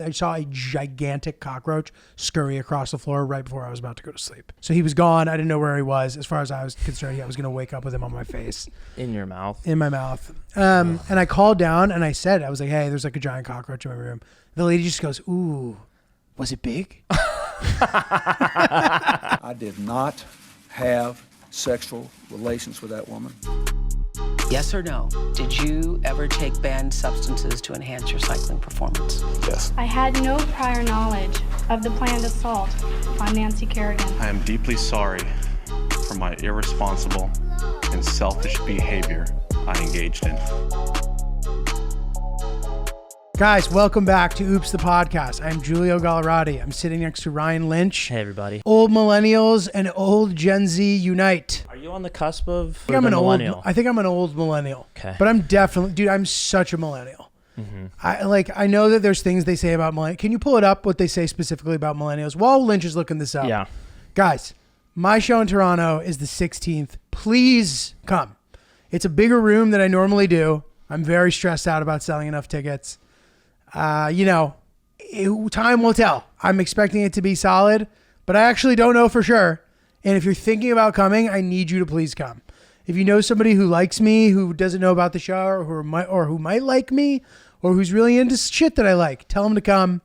I saw a gigantic cockroach scurry across the floor right before I was about to go to sleep. So he was gone. I didn't know where he was. As far as I was concerned, I was going to wake up with him on my face. In your mouth? In my mouth. And I called down and I was like, hey, there's like a giant cockroach in my room. The lady just goes, ooh, was it big? I did not have sexual relations with that woman. Yes or no? Did you ever take banned substances to enhance your cycling performance? Yes. I had no prior knowledge of the planned assault on Nancy Kerrigan. I am deeply sorry for my irresponsible and selfish behavior I engaged in. Guys, welcome back to Oops, the podcast. I'm Giulio Gallerati. I'm sitting next to Ryan Lynch. Hey, everybody. Old millennials and old Gen Z unite. Are you on the cusp of I think millennial? I think I'm an old millennial. Okay. But I'm definitely, dude, I'm such a millennial. Mm-hmm. I know that there's things they say about millennials. Can you pull it up, what they say specifically about millennials? While Lynch is looking this up. Yeah. Guys, my show in Toronto is the 16th. Please come. It's a bigger room than I normally do. I'm very stressed out about selling enough tickets. Time will tell. I'm expecting it to be solid, but I actually don't know for sure. And if you're thinking about coming, I need you to please come. If you know somebody who likes me, who doesn't know about the show, or who might like me, or who's really into shit that I like, tell them to come.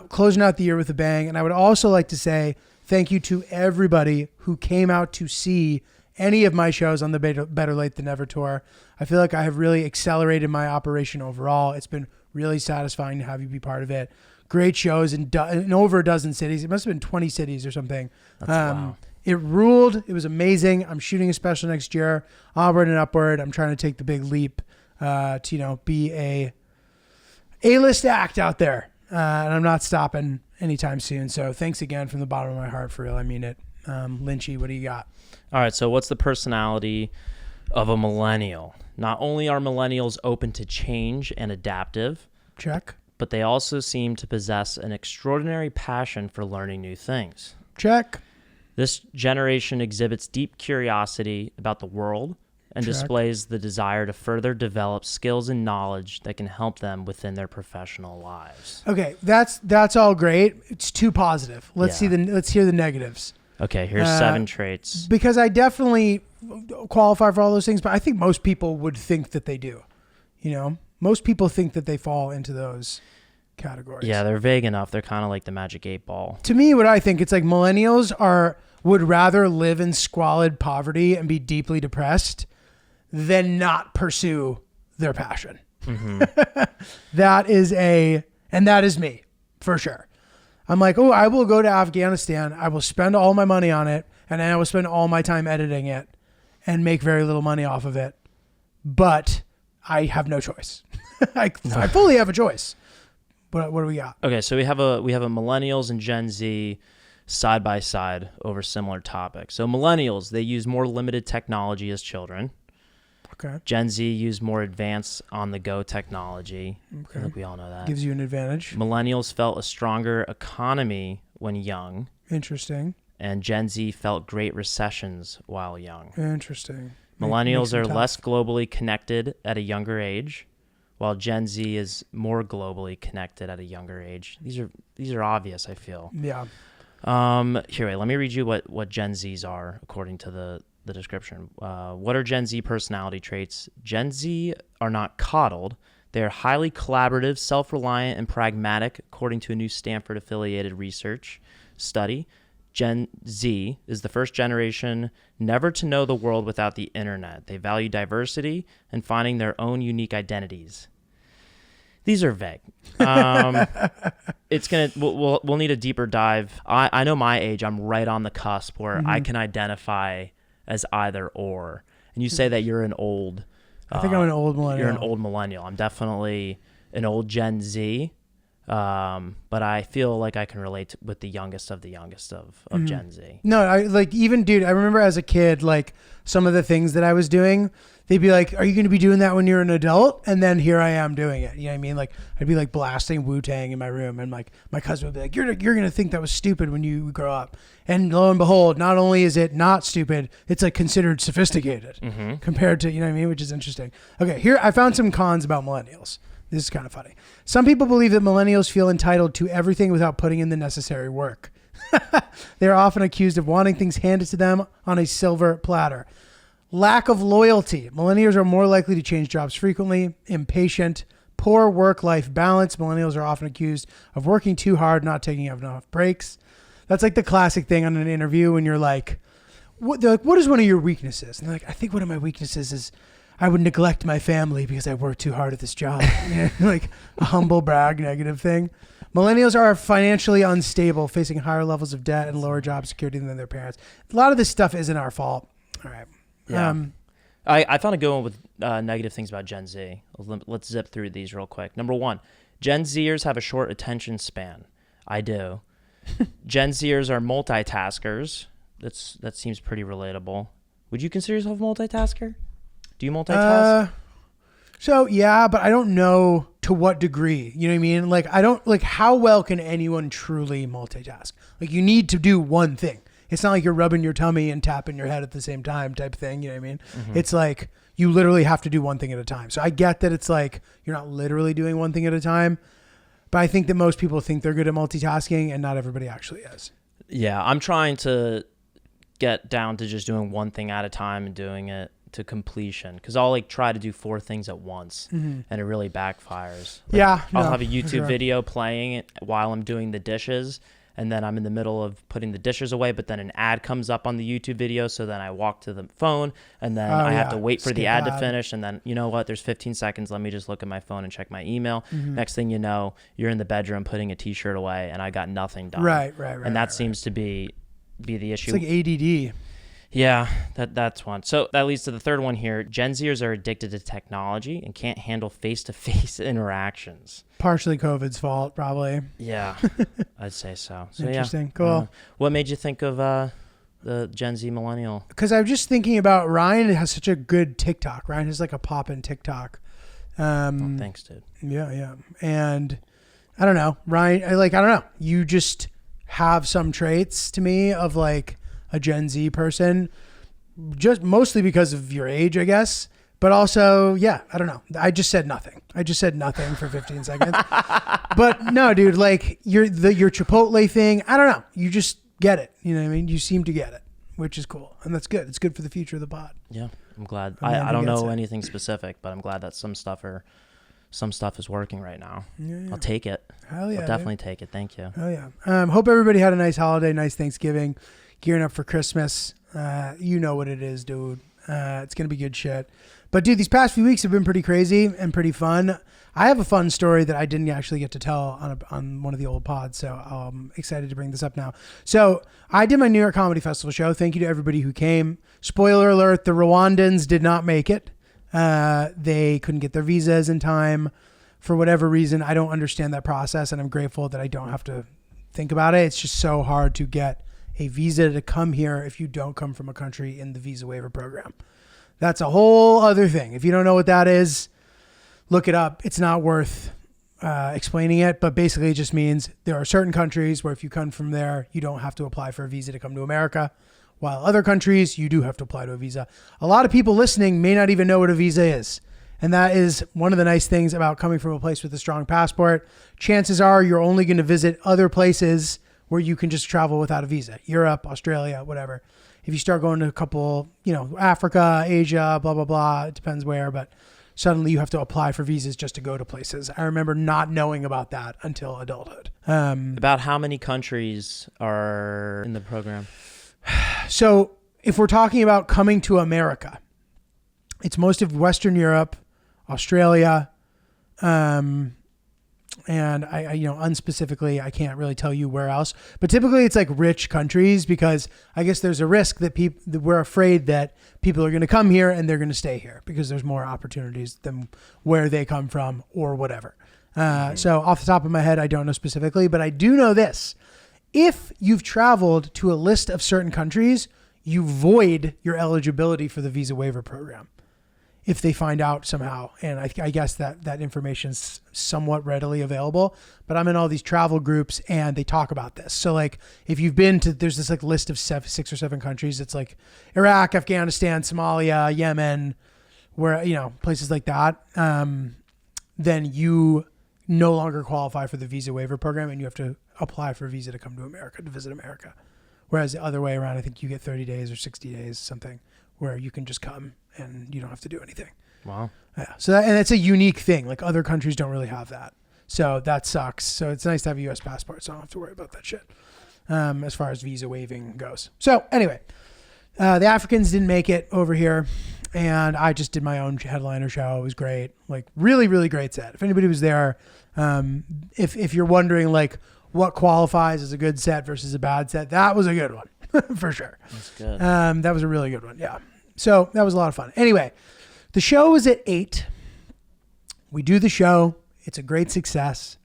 Closing out the year with a bang. And I would also like to say thank you to everybody who came out to see any of my shows on the Better Late Than Never tour. I feel like I have really accelerated my operation overall. It's been really satisfying to have you be part of it. Great shows in over a dozen cities. It must have been 20 cities or something. Wow. It ruled. It was amazing. I'm shooting a special next year, onward and upward. I'm trying to take the big leap to be a A-list act out there. And I'm not stopping anytime soon. So thanks again from the bottom of my heart, for real. I mean it. Lynchy, what do you got? All right, so what's the personality of a millennial? Not only are millennials open to change and adaptive, Check. but they also seem to possess an extraordinary passion for learning new things. Check. This generation exhibits deep curiosity about the world and Check. displays the desire to further develop skills and knowledge that can help them within their professional lives. Okay, that's all great. It's too positive. Let's hear the negatives. Okay, here's 7 traits. Because I definitely qualify for all those things, but I think most people would think that they do. Most people think that they fall into those categories. Yeah, they're vague enough. They're kind of like the magic 8 ball. To me, what I think, it's like millennials would rather live in squalid poverty and be deeply depressed than not pursue their passion. Mm-hmm. That is me, for sure. I'm like, oh, I will go to Afghanistan. I will spend all my money on it, and then I will spend all my time editing it and make very little money off of it. But I have no choice. I fully have a choice. What do we got? Okay, so we have a millennials and Gen Z side by side over similar topics. So millennials, they use more limited technology as children. Okay. Gen Z use more advanced on-the-go technology. Okay. I think we all know that. Gives you an advantage. Millennials felt a stronger economy when young. Interesting. And Gen Z felt great recessions while young. Interesting. Millennials are less globally connected at a younger age, while Gen Z is more globally connected at a younger age. These are obvious, I feel. Yeah. Here, wait, let me read you what Gen Zs are according to the description. What are Gen Z personality traits? Gen Z are not coddled. They are highly collaborative, self-reliant, and pragmatic, according to a new Stanford-affiliated research study. Gen Z is the first generation never to know the world without the internet. They value diversity and finding their own unique identities. These are vague. We'll need a deeper dive. I know my age. I'm right on the cusp where I can identify as either or. And you say that you're an old. I think I'm an old millennial. You're an old millennial. I'm definitely an old Gen Z. But I feel like I can relate with the youngest of Gen Z. No, I remember as a kid, like some of the things that I was doing, they'd be like, are you going to be doing that when you're an adult? And then here I am doing it. You know what I mean? Like I'd be like blasting Wu-Tang in my room, and like my cousin would be like, you're going to think that was stupid when you grow up. And lo and behold, not only is it not stupid, it's like considered sophisticated compared to, you know what I mean? Which is interesting. Okay. Here I found some cons about millennials. This is kind of funny. Some people believe that millennials feel entitled to everything without putting in the necessary work. They are often accused of wanting things handed to them on a silver platter. Lack of loyalty. Millennials are more likely to change jobs frequently. Impatient. Poor work-life balance. Millennials are often accused of working too hard, not taking enough breaks. That's like the classic thing on an interview when you're like, they're like, what is one of your weaknesses? And they're like, I think one of my weaknesses is I would neglect my family because I work too hard at this job. Like a humble brag negative thing. Millennials are financially unstable, facing higher levels of debt and lower job security than their parents. A lot of this stuff isn't our fault. All right. Yeah. I found a good one with negative things about Gen Z. Let's zip through these real quick. Number 1, Gen Zers have a short attention span. I do. Gen Zers are multitaskers. That seems pretty relatable. Would you consider yourself a multitasker? Do you multitask? So yeah, but I don't know to what degree. You know what I mean? Like I don't like how well can anyone truly multitask? Like you need to do one thing. It's not like you're rubbing your tummy and tapping your head at the same time type thing. You know what I mean? Mm-hmm. It's like you literally have to do one thing at a time. So I get that it's like you're not literally doing one thing at a time, but I think that most people think they're good at multitasking and not everybody actually is. Yeah, I'm trying to get down to just doing one thing at a time and doing it to completion, because I'll like try to do 4 things at once, and it really backfires. Like, I'll have a YouTube video playing it while I'm doing the dishes, and then I'm in the middle of putting the dishes away, but then an ad comes up on the YouTube video, so then I walk to the phone, and then I have to wait for the ad to finish, and then you know what, there's 15 seconds, let me just look at my phone and check my email. Next thing you know, you're in the bedroom putting a t-shirt away, and I got nothing done. Right. And that seems to be the issue. It's like ADD. Yeah, that's one. So that leads to the third one here. Gen Zers are addicted to technology and can't handle face-to-face interactions. Partially COVID's fault, probably. Yeah, I'd say so. Interesting. Yeah. Cool. What made you think of the Gen Z millennial? Because I was just thinking about Ryan has such a good TikTok. Ryan has like a pop-in TikTok. Thanks, dude. Yeah. And I don't know, Ryan, I don't know. You just have some traits to me of like a Gen Z person, just mostly because of your age, I guess. But also, yeah, I don't know. I just said nothing for 15 seconds. But no, dude, like your Chipotle thing, I don't know. You just get it. You know what I mean? You seem to get it, which is cool. And that's good. It's good for the future of the pod. Yeah, I'm glad. I don't know anything specific, but I'm glad that some stuff is working right now. Yeah. I'll take it. Hell yeah. I'll definitely take it. Thank you. Hell yeah. Hope everybody had a nice holiday, nice Thanksgiving, gearing up for Christmas. You know what it is, dude. It's going to be good shit. But dude, these past few weeks have been pretty crazy and pretty fun. I have a fun story that I didn't actually get to tell on one of the old pods, so I'm excited to bring this up now. So I did my New York Comedy Festival show. Thank you to everybody who came. Spoiler alert, the Rwandans did not make it. They couldn't get their visas in time for whatever reason. I don't understand that process, and I'm grateful that I don't have to think about it. It's just so hard to get a visa to come here if you don't come from a country in the visa waiver program. That's a whole other thing. If you don't know what that is, look it up. It's not worth explaining it, but basically it just means there are certain countries where if you come from there, you don't have to apply for a visa to come to America, while other countries, you do have to apply to a visa. A lot of people listening may not even know what a visa is. And that is one of the nice things about coming from a place with a strong passport. Chances are you're only going to visit other places where you can just travel without a visa. Europe, Australia, whatever. If you start going to a couple, Africa, Asia, blah, blah, blah, it depends where, but suddenly you have to apply for visas just to go to places. I remember not knowing about that until adulthood. About how many countries are in the program? So if we're talking about coming to America, it's most of Western Europe, Australia, and I unspecifically, I can't really tell you where else, but typically it's like rich countries, because I guess there's a risk that we're afraid that people are going to come here and they're going to stay here because there's more opportunities than where they come from or whatever. So off the top of my head, I don't know specifically, but I do know this. If you've traveled to a list of certain countries, you void your eligibility for the visa waiver program if they find out somehow. And I guess that information is somewhat readily available, but I'm in all these travel groups and they talk about this. So like if you've been to, there's this like list of 6 or 7 countries. It's like Iraq, Afghanistan, Somalia, Yemen, where, places like that. then you no longer qualify for the visa waiver program and you have to apply for a visa to come to America, to visit America. Whereas the other way around, I think you get 30 days or 60 days, something, where you can just come and you don't have to do anything. Wow. Yeah. So that, and it's a unique thing. Like other countries don't really have that. So that sucks. So it's nice to have a U.S. passport, so I don't have to worry about that shit as far as visa waiving goes. So anyway, the Africans didn't make it over here, and I just did my own headliner show. It was great. Like really, really great set. If anybody was there, if you're wondering like what qualifies as a good set versus a bad set, that was a good one for sure. That's good. That was a really good one. Yeah. So that was a lot of fun. Anyway, the show was at 8. We do the show. It's a great success.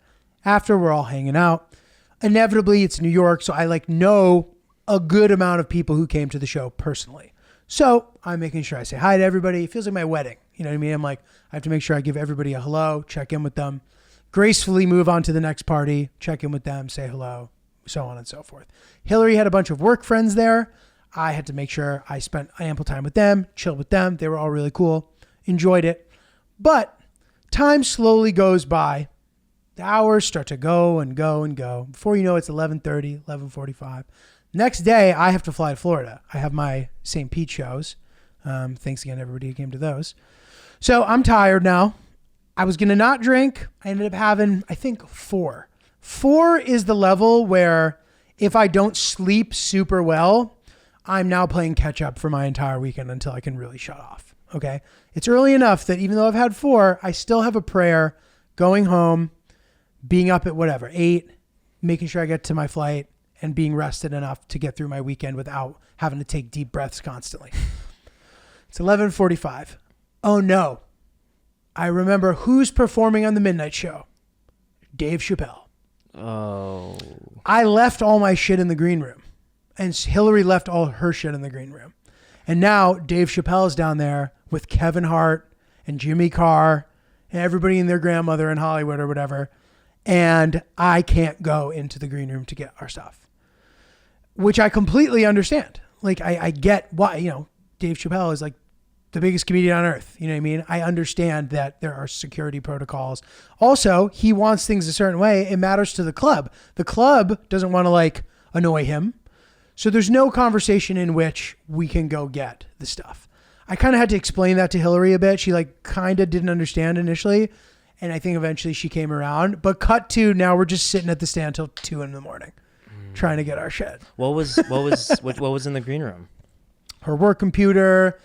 After, we're all hanging out. Inevitably, it's New York, so I know a good amount of people who came to the show personally. So I'm making sure I say hi to everybody. It feels like my wedding. You know what I mean? I'm like, I have to make sure I give everybody a hello, check in with them, gracefully move on to the next party, check in with them, say hello, so on and so forth. Hillary had a bunch of work friends there. I had to make sure I spent ample time with them, chilled with them. They were all really cool. Enjoyed it. But time slowly goes by. The hours start to go and go and go. Before you know, it's 11:30, 11:45. Next day, I have to fly to Florida. I have my St. Pete shows. Thanks again, everybody who came to those. So I'm tired now. I was going to not drink. I ended up having, I think, 4. 4 is the level where if I don't sleep super well, I'm now playing catch up for my entire weekend until I can really shut off. Okay. It's early enough that even though I've had 4, I still have a prayer, going home, being up at whatever, 8, making sure I get to my flight and being rested enough to get through my weekend without having to take deep breaths constantly. It's 11:45. Oh no. I remember who's performing on the midnight show. Dave Chappelle. Oh. I left all my shit in the green room and Hillary left all her shit in the green room. And now Dave Chappelle is down there with Kevin Hart and Jimmy Carr and everybody and their grandmother in Hollywood or whatever. And I can't go into the green room to get our stuff, which I completely understand. Like I get why, Dave Chappelle is like the biggest comedian on earth. You know what I mean? I understand that there are security protocols. Also, he wants things a certain way. It matters to the club. The club doesn't want to annoy him. So there's no conversation in which we can go get the stuff. I kind of had to explain that to Hillary a bit. She kind of didn't understand initially. And I think eventually she came around, but cut to now we're just sitting at the stand till 2 a.m. trying to get our shit. What was in the green room? Her work computer,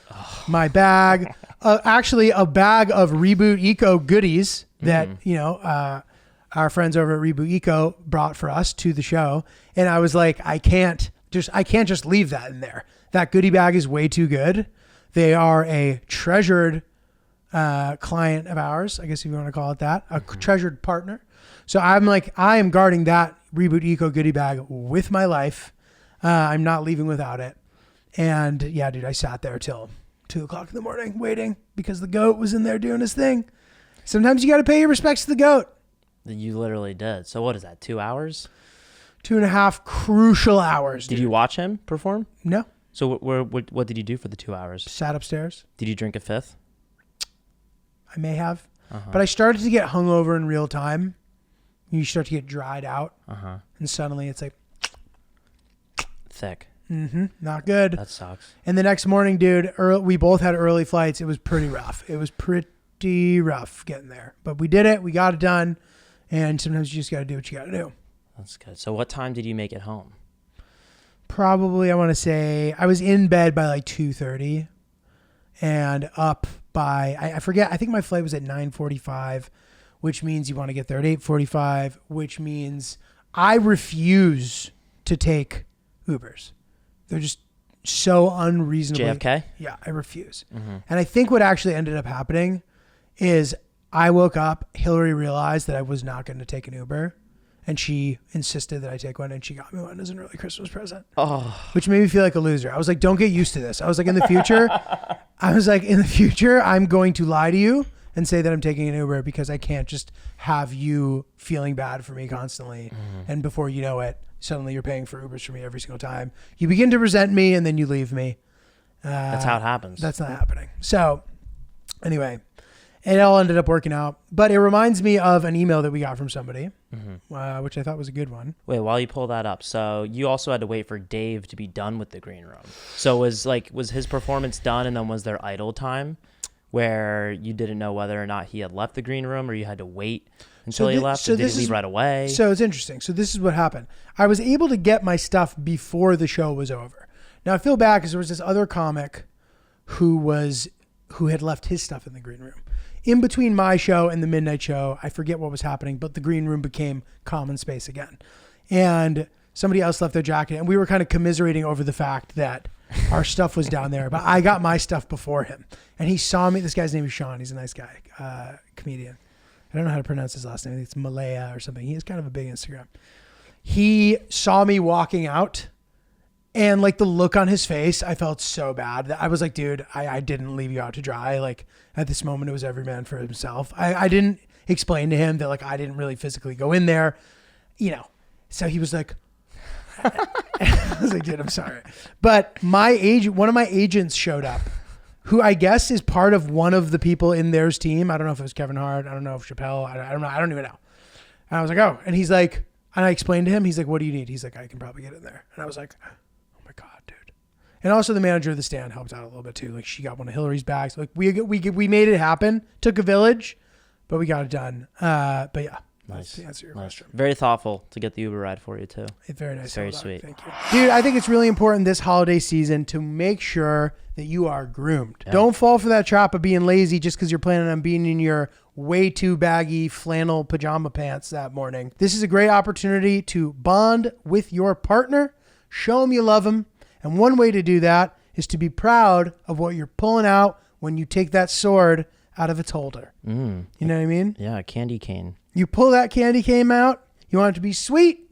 my bag, actually a bag of Reboot Eco goodies that, our friends over at Reboot Eco brought for us to the show. And I was like, I can't just leave that in there. That goodie bag is way too good. They are a treasured client of ours, I guess if you want to call it that, a treasured partner. So I'm like, I am guarding that Reboot Eco goodie bag with my life. I'm not leaving without it. And yeah, dude, I sat there till 2:00 a.m. waiting because the goat was in there doing his thing. Sometimes you got to pay your respects to the goat. You literally did. So what is that, 2 hours? 2.5 crucial hours. Did you watch him perform? No. So what did you do for the 2 hours? Sat upstairs. Did you drink a fifth? I may have. But I started to get hungover in real time. You start to get dried out. And suddenly it's like... Thick. Not good. That sucks. And the next morning, dude, we both had early flights. It was pretty rough. It was pretty rough getting there. But we did it. We got it done. And sometimes you just got to do what you got to do. That's good. So what time did you make it home? Probably, I want to say, I was in bed by 2:30 and up by, I forget, I think my flight was at 9:45, which means you want to get there at 8:45, which means I refuse to take Ubers. They're just so unreasonable. JFK? Yeah, I refuse. And I think what actually ended up happening is I woke up, Hillary realized that I was not going to take an Uber, and she insisted that I take one, and she got me one as an early Christmas present. Which made me feel like a loser. I was like, don't get used to this. I was like, in the future, I'm going to lie to you and say that I'm taking an Uber because I can't just have you feeling bad for me constantly. And before you know it, suddenly you're paying for Ubers for me every single time. You begin to resent me and then you leave me. That's how it happens. That's not happening. So anyway, It all ended up working out. But it reminds me of an email that we got from somebody, which I thought was a good one. Wait, while you pull that up, so you also had to wait for Dave to be done with the green room. So was his performance done, and then was there idle time where you didn't know whether or not he had left the green room, or you had to wait until he left? Did he leave right away? So it's interesting. So this is what happened. I was able to get my stuff before the show was over. Now I feel bad because there was this other comic who had left his stuff in the green room. In between my show and the midnight show, I forget what was happening, but the green room became common space again. And somebody else left their jacket, and we were kind of commiserating over the fact that our stuff was down there, but I got my stuff before him. And he saw me. This guy's name is Sean. He's a nice guy, comedian. I don't know how to pronounce his last name. I think it's Malaya or something. He has kind of a big Instagram. He saw me walking out, and like the look on his face, I felt so bad. I was like, dude, I didn't leave you out to dry. Like at this moment, it was every man for himself. I didn't explain to him that like I didn't really physically go in there, So he was like, I was like, dude, I'm sorry. But one of my agents showed up, who I guess is part of one of the people in theirs team. I don't know if it was Kevin Hart. I don't know if Chappelle. I don't know. I don't even know. And I was like, oh, and he's like, and I explained to him, he's like, what do you need? He's like, I can probably get in there. And I was like, oh my God, dude. And also the manager of the stand helped out a little bit too. Like she got one of Hillary's bags. Like we made it happen. Took a village, but we got it done. But yeah. Nice. To answer your question. Very thoughtful to get the Uber ride for you too. It's very nice. Very sweet. Thank you. Dude, I think it's really important this holiday season to make sure that you are groomed. Yeah. Don't fall for that trap of being lazy just because you're planning on being in your way too baggy flannel pajama pants that morning. This is a great opportunity to bond with your partner, show them you love them. And one way to do that is to be proud of what you're pulling out when you take that sword out of its holder. You know what I mean? Yeah, candy cane. You pull that candy cane out. You want it to be sweet.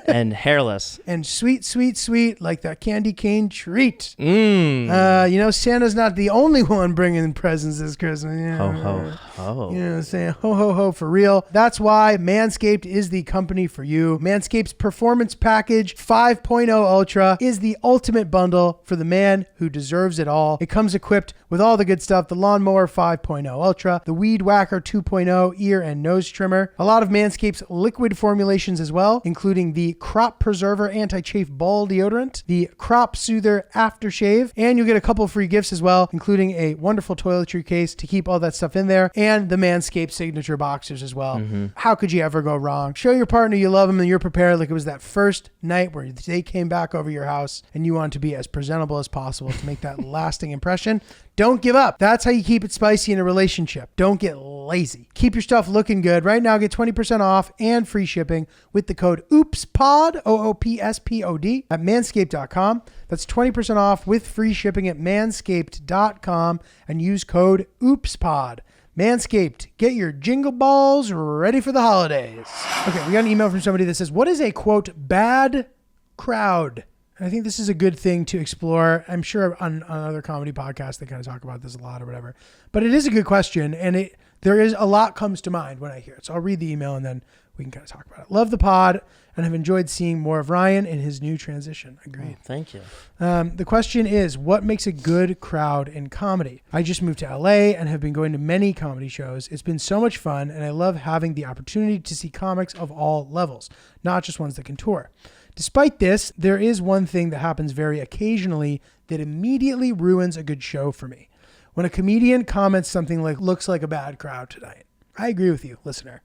And hairless. And sweet, sweet, sweet, like that candy cane treat. Santa's not the only one bringing presents this Christmas. Ho, ho, ho. You know what I'm saying? Ho, ho, ho, for real. That's why Manscaped is the company for you. Manscaped's Performance Package 5.0 Ultra is the ultimate bundle for the man who deserves it all. It comes equipped with all the good stuff, the Lawnmower 5.0 Ultra, the Weed Whacker 2.0 ear and nose trimmer, a lot of Manscaped's liquid formulations as well, including the Crop Preserver Anti-Chafe Ball Deodorant, the Crop Soother Aftershave, and you'll get a couple of free gifts as well, including a wonderful toiletry case to keep all that stuff in there, and the Manscaped Signature Boxers as well. How could you ever go wrong? Show your partner you love them and you're prepared like it was that first night where they came back over your house and you want to be as presentable as possible to make that lasting impression. Don't give up. That's how you keep it spicy in a relationship. Don't get lazy. Keep your stuff looking good. Right now, get 20% off and free shipping with the code OOPSPOD, OOPSPOD, at manscaped.com. That's 20% off with free shipping at manscaped.com and use code OOPSPOD. Manscaped, get your jingle balls ready for the holidays. Okay, we got an email from somebody that says, what is a, quote, bad crowd? I think this is a good thing to explore. I'm sure on other comedy podcasts, they kind of talk about this a lot or whatever. But it is a good question, and there is a lot comes to mind when I hear it. So I'll read the email, and then we can kind of talk about it. Love the pod, and have enjoyed seeing more of Ryan in his new transition. Agreed. Oh, thank you. The question is, what makes a good crowd in comedy? I just moved to LA and have been going to many comedy shows. It's been so much fun, and I love having the opportunity to see comics of all levels, not just ones that can tour. Despite this, there is one thing that happens very occasionally that immediately ruins a good show for me. When a comedian comments something like, looks like a bad crowd tonight. I agree with you, listener.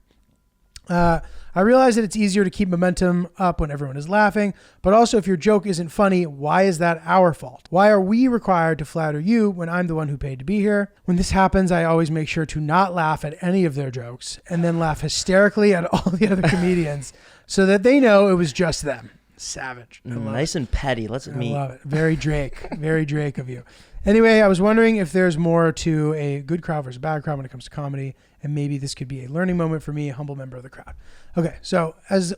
I realize that it's easier to keep momentum up when everyone is laughing, but also if your joke isn't funny, why is that our fault? Why are we required to flatter you when I'm the one who paid to be here? When this happens, I always make sure to not laugh at any of their jokes and then laugh hysterically at all the other comedians so that they know it was just them. Savage. Nice and petty. Let's meet. I love it. Very Drake. Very Drake of you. Anyway, I was wondering if there's more to a good crowd versus a bad crowd when it comes to comedy, and maybe this could be a learning moment for me, a humble member of the crowd. Okay, so as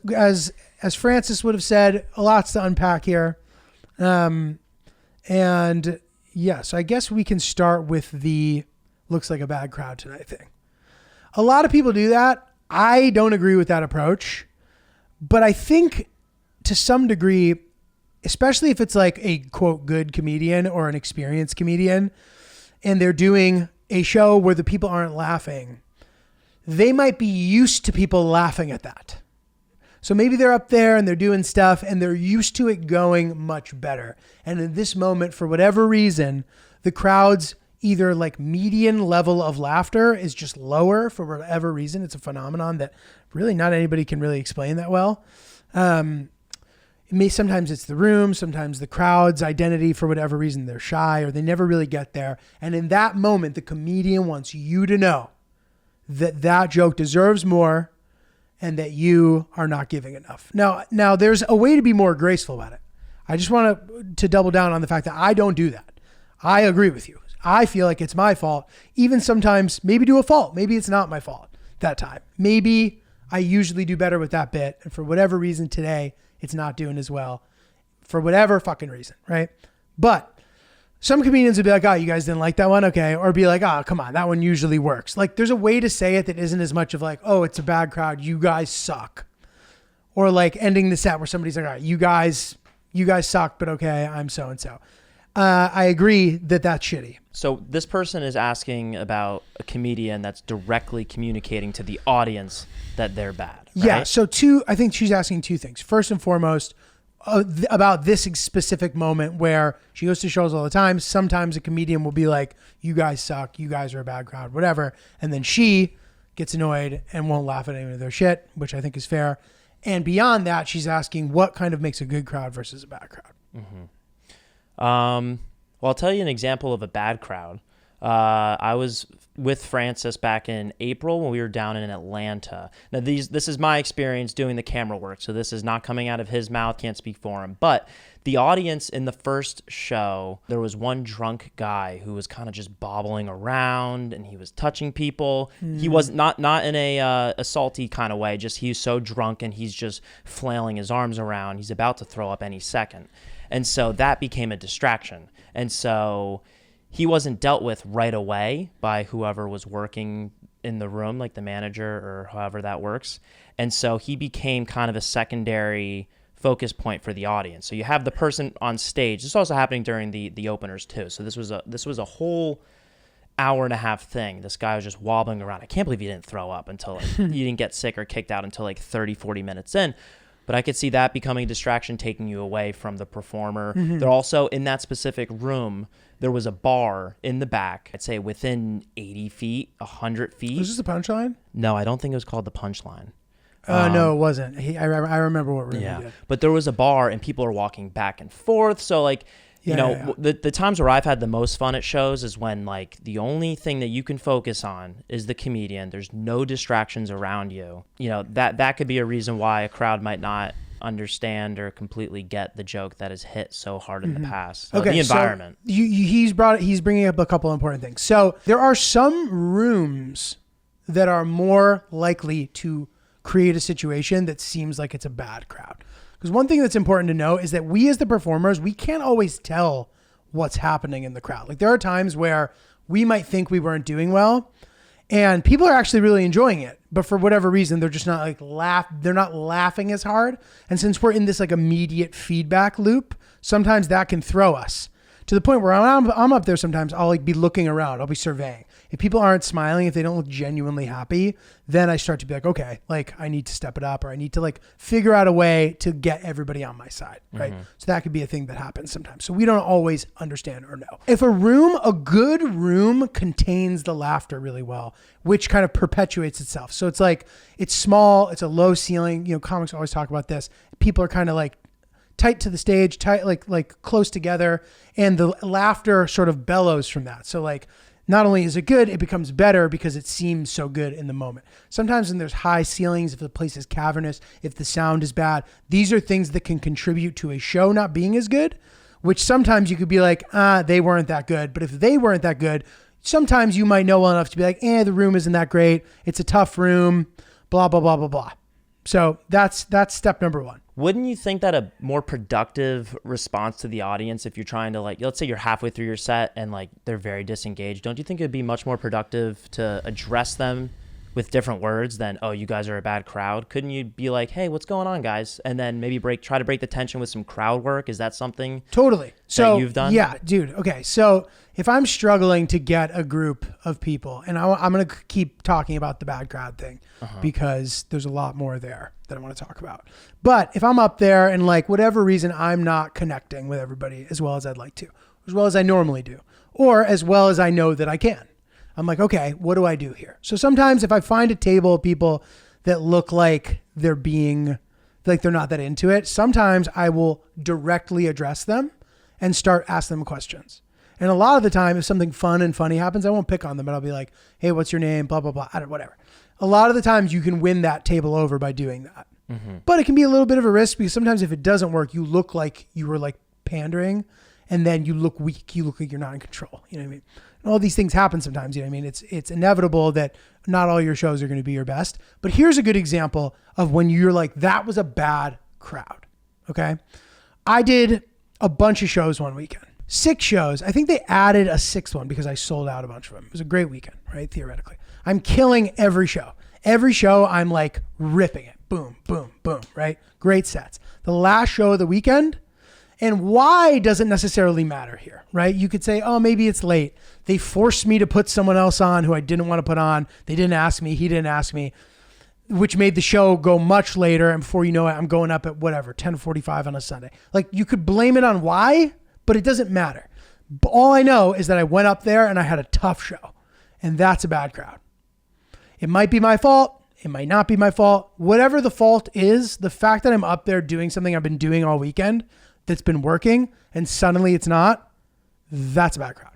Francis would have said, lots to unpack here. And yeah, so I guess we can start with the looks like a bad crowd tonight thing. A lot of people do that. I don't agree with that approach, but I think to some degree, especially if it's like a quote good comedian or an experienced comedian and they're doing a show where the people aren't laughing, they might be used to people laughing at that. So maybe they're up there and they're doing stuff and they're used to it going much better. And in this moment, for whatever reason, the crowd's either like median level of laughter is just lower for whatever reason. It's a phenomenon that really not anybody can really explain that well. Sometimes it's the room, sometimes the crowd's identity, for whatever reason, they're shy or they never really get there. And in that moment, the comedian wants you to know that that joke deserves more and that you are not giving enough. Now there's a way to be more graceful about it. I just want to double down on the fact that I don't do that. I agree with you. I feel like it's my fault, even sometimes maybe to a fault. Maybe it's not my fault that time. Maybe I usually do better with that bit. And for whatever reason today, it's not doing as well for whatever fucking reason, right? But some comedians would be like, oh, you guys didn't like that one? Okay. Or be like, oh, come on, that one usually works. Like there's a way to say it that isn't as much of like, oh, it's a bad crowd, you guys suck. Or like ending the set where somebody's like, all right, you guys suck, but okay, I'm so-and-so. I agree that that's shitty. So this person is asking about a comedian that's directly communicating to the audience that they're bad. Right? Yeah. So I think she's asking two things. First and foremost, about this specific moment where she goes to shows all the time. Sometimes a comedian will be like, you guys suck, you guys are a bad crowd, whatever. And then she gets annoyed and won't laugh at any of their shit, which I think is fair. And beyond that, she's asking what kind of makes a good crowd versus a bad crowd. Mm-hmm. Well, I'll tell you an example of a bad crowd. I was with Francis back in April when we were down in Atlanta. Now, this is my experience doing the camera work, so this is not coming out of his mouth, can't speak for him. But the audience in the first show, there was one drunk guy who was kind of just bobbling around, and he was touching people. He was not in a assaulty kind of way, just he's so drunk, and he's just flailing his arms around. He's about to throw up any second. And so that became a distraction. And so he wasn't dealt with right away by whoever was working in the room, like the manager or however that works. And so he became kind of a secondary focus point for the audience. So you have the person on stage. This is also happening during the openers too. So this was a whole hour and a half thing. This guy was just wobbling around. I can't believe he didn't throw up until like, he didn't get sick or kicked out until like 30, 40 minutes in. But I could see that becoming a distraction, taking you away from the performer. Mm-hmm. They're also in that specific room. There was a bar in the back, I'd say within 80 feet, 100 feet. Was this the Punchline? No, I don't think it was called the Punchline. No, it wasn't. I remember what room he did. But there was a bar and people are walking back and forth. So like, the times where I've had the most fun at shows is when like the only thing that you can focus on is the comedian. There's no distractions around you. You know, that could be a reason why a crowd might not understand or completely get the joke that has hit so hard in the past. So okay, the environment. So he's bringing up a couple important things. So there are some rooms that are more likely to create a situation that seems like it's a bad crowd. Because one thing that's important to know is that we as the performers, we can't always tell what's happening in the crowd. Like there are times where we might think we weren't doing well and people are actually really enjoying it. But for whatever reason, they're just not like they're not laughing as hard. And since we're in this like immediate feedback loop, sometimes that can throw us to the point where I'm up there sometimes. I'll like be looking around. I'll be surveying. If people aren't smiling, if they don't look genuinely happy, then I start to be like, okay, like I need to step it up or I need to like figure out a way to get everybody on my side, right? So that could be a thing that happens sometimes. So we don't always understand or know. If a good room contains the laughter really well, which kind of perpetuates itself. So it's like, it's small, it's a low ceiling, comics always talk about this. People are kind of like tight to the stage, tight, like close together, and the laughter sort of bellows from that. So like, not only is it good, it becomes better because it seems so good in the moment. Sometimes when there's high ceilings, if the place is cavernous, if the sound is bad, these are things that can contribute to a show not being as good, which sometimes you could be like, they weren't that good. But if they weren't that good, sometimes you might know well enough to be like, the room isn't that great. It's a tough room, blah, blah, blah, blah, blah. So that's step number one. Wouldn't you think that a more productive response to the audience, if you're trying to like, let's say you're halfway through your set and like they're very disengaged, don't you think it'd be much more productive to address them with different words than, oh, you guys are a bad crowd? Couldn't you be like, hey, what's going on, guys? And then maybe try to break the tension with some crowd work. Is that something Totally. So you've done? Yeah, dude. Okay. So if I'm struggling to get a group of people, and I'm going to keep talking about the bad crowd thing because there's a lot more there that I want to talk about. But if I'm up there and like whatever reason I'm not connecting with everybody as well as I'd like to, as well as I normally do, or as well as I know that I can, I'm like, okay, what do I do here? So sometimes if I find a table of people that look like they're not that into it, sometimes I will directly address them and start asking them questions. And a lot of the time, if something fun and funny happens, I won't pick on them, but I'll be like, hey, what's your name? Blah, blah, blah, whatever. A lot of the times you can win that table over by doing that. But it can be a little bit of a risk because sometimes if it doesn't work, you look like you were like pandering and then you look weak. You look like you're not in control. You know what I mean? And all these things happen sometimes. You know what I mean? It's inevitable that not all your shows are going to be your best. But here's a good example of when you're like, that was a bad crowd. Okay. I did a bunch of shows one weekend. 6 shows. I think they added a 6th one because I sold out a bunch of them. It was a great weekend, right? Theoretically. I'm killing every show. Every show I'm like ripping it. Boom, boom, boom, right? Great sets. The last show of the weekend, and why doesn't necessarily matter here, right? You could say, oh, maybe it's late. They forced me to put someone else on who I didn't want to put on. They didn't ask me. He didn't ask me, which made the show go much later. And before you know it, I'm going up at whatever, 10:45 on a Sunday. Like you could blame it on why, but it doesn't matter. But all I know is that I went up there and I had a tough show, and that's a bad crowd. It might be my fault. It might not be my fault. Whatever the fault is, the fact that I'm up there doing something I've been doing all weekend that's been working and suddenly it's not, that's a bad crowd.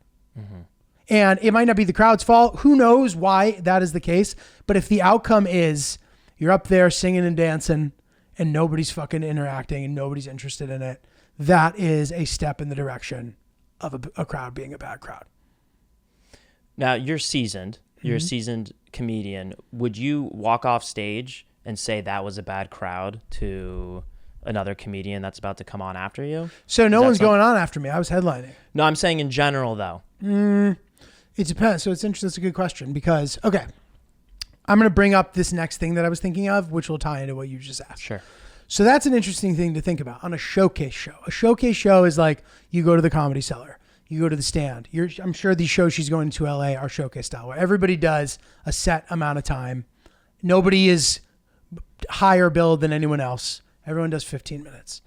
And it might not be the crowd's fault. Who knows why that is the case? But if the outcome is you're up there singing and dancing and nobody's fucking interacting and nobody's interested in it, that is a step in the direction of a crowd being a bad crowd. Now, you're seasoned. You're a seasoned comedian. Would you walk off stage and say that was a bad crowd to another comedian that's about to come on after you? So no one's going on after me. I was headlining. No, I'm saying in general, though. It depends. So it's interesting. That's a good question because, okay, I'm going to bring up this next thing that I was thinking of, which will tie into what you just asked. Sure. So that's an interesting thing to think about on a showcase show. A showcase show is like you go to the Comedy Cellar. You go to the Stand. I'm sure these shows she's going to LA are showcase style where everybody does a set amount of time. Nobody is higher billed than anyone else. Everyone does 15 minutes.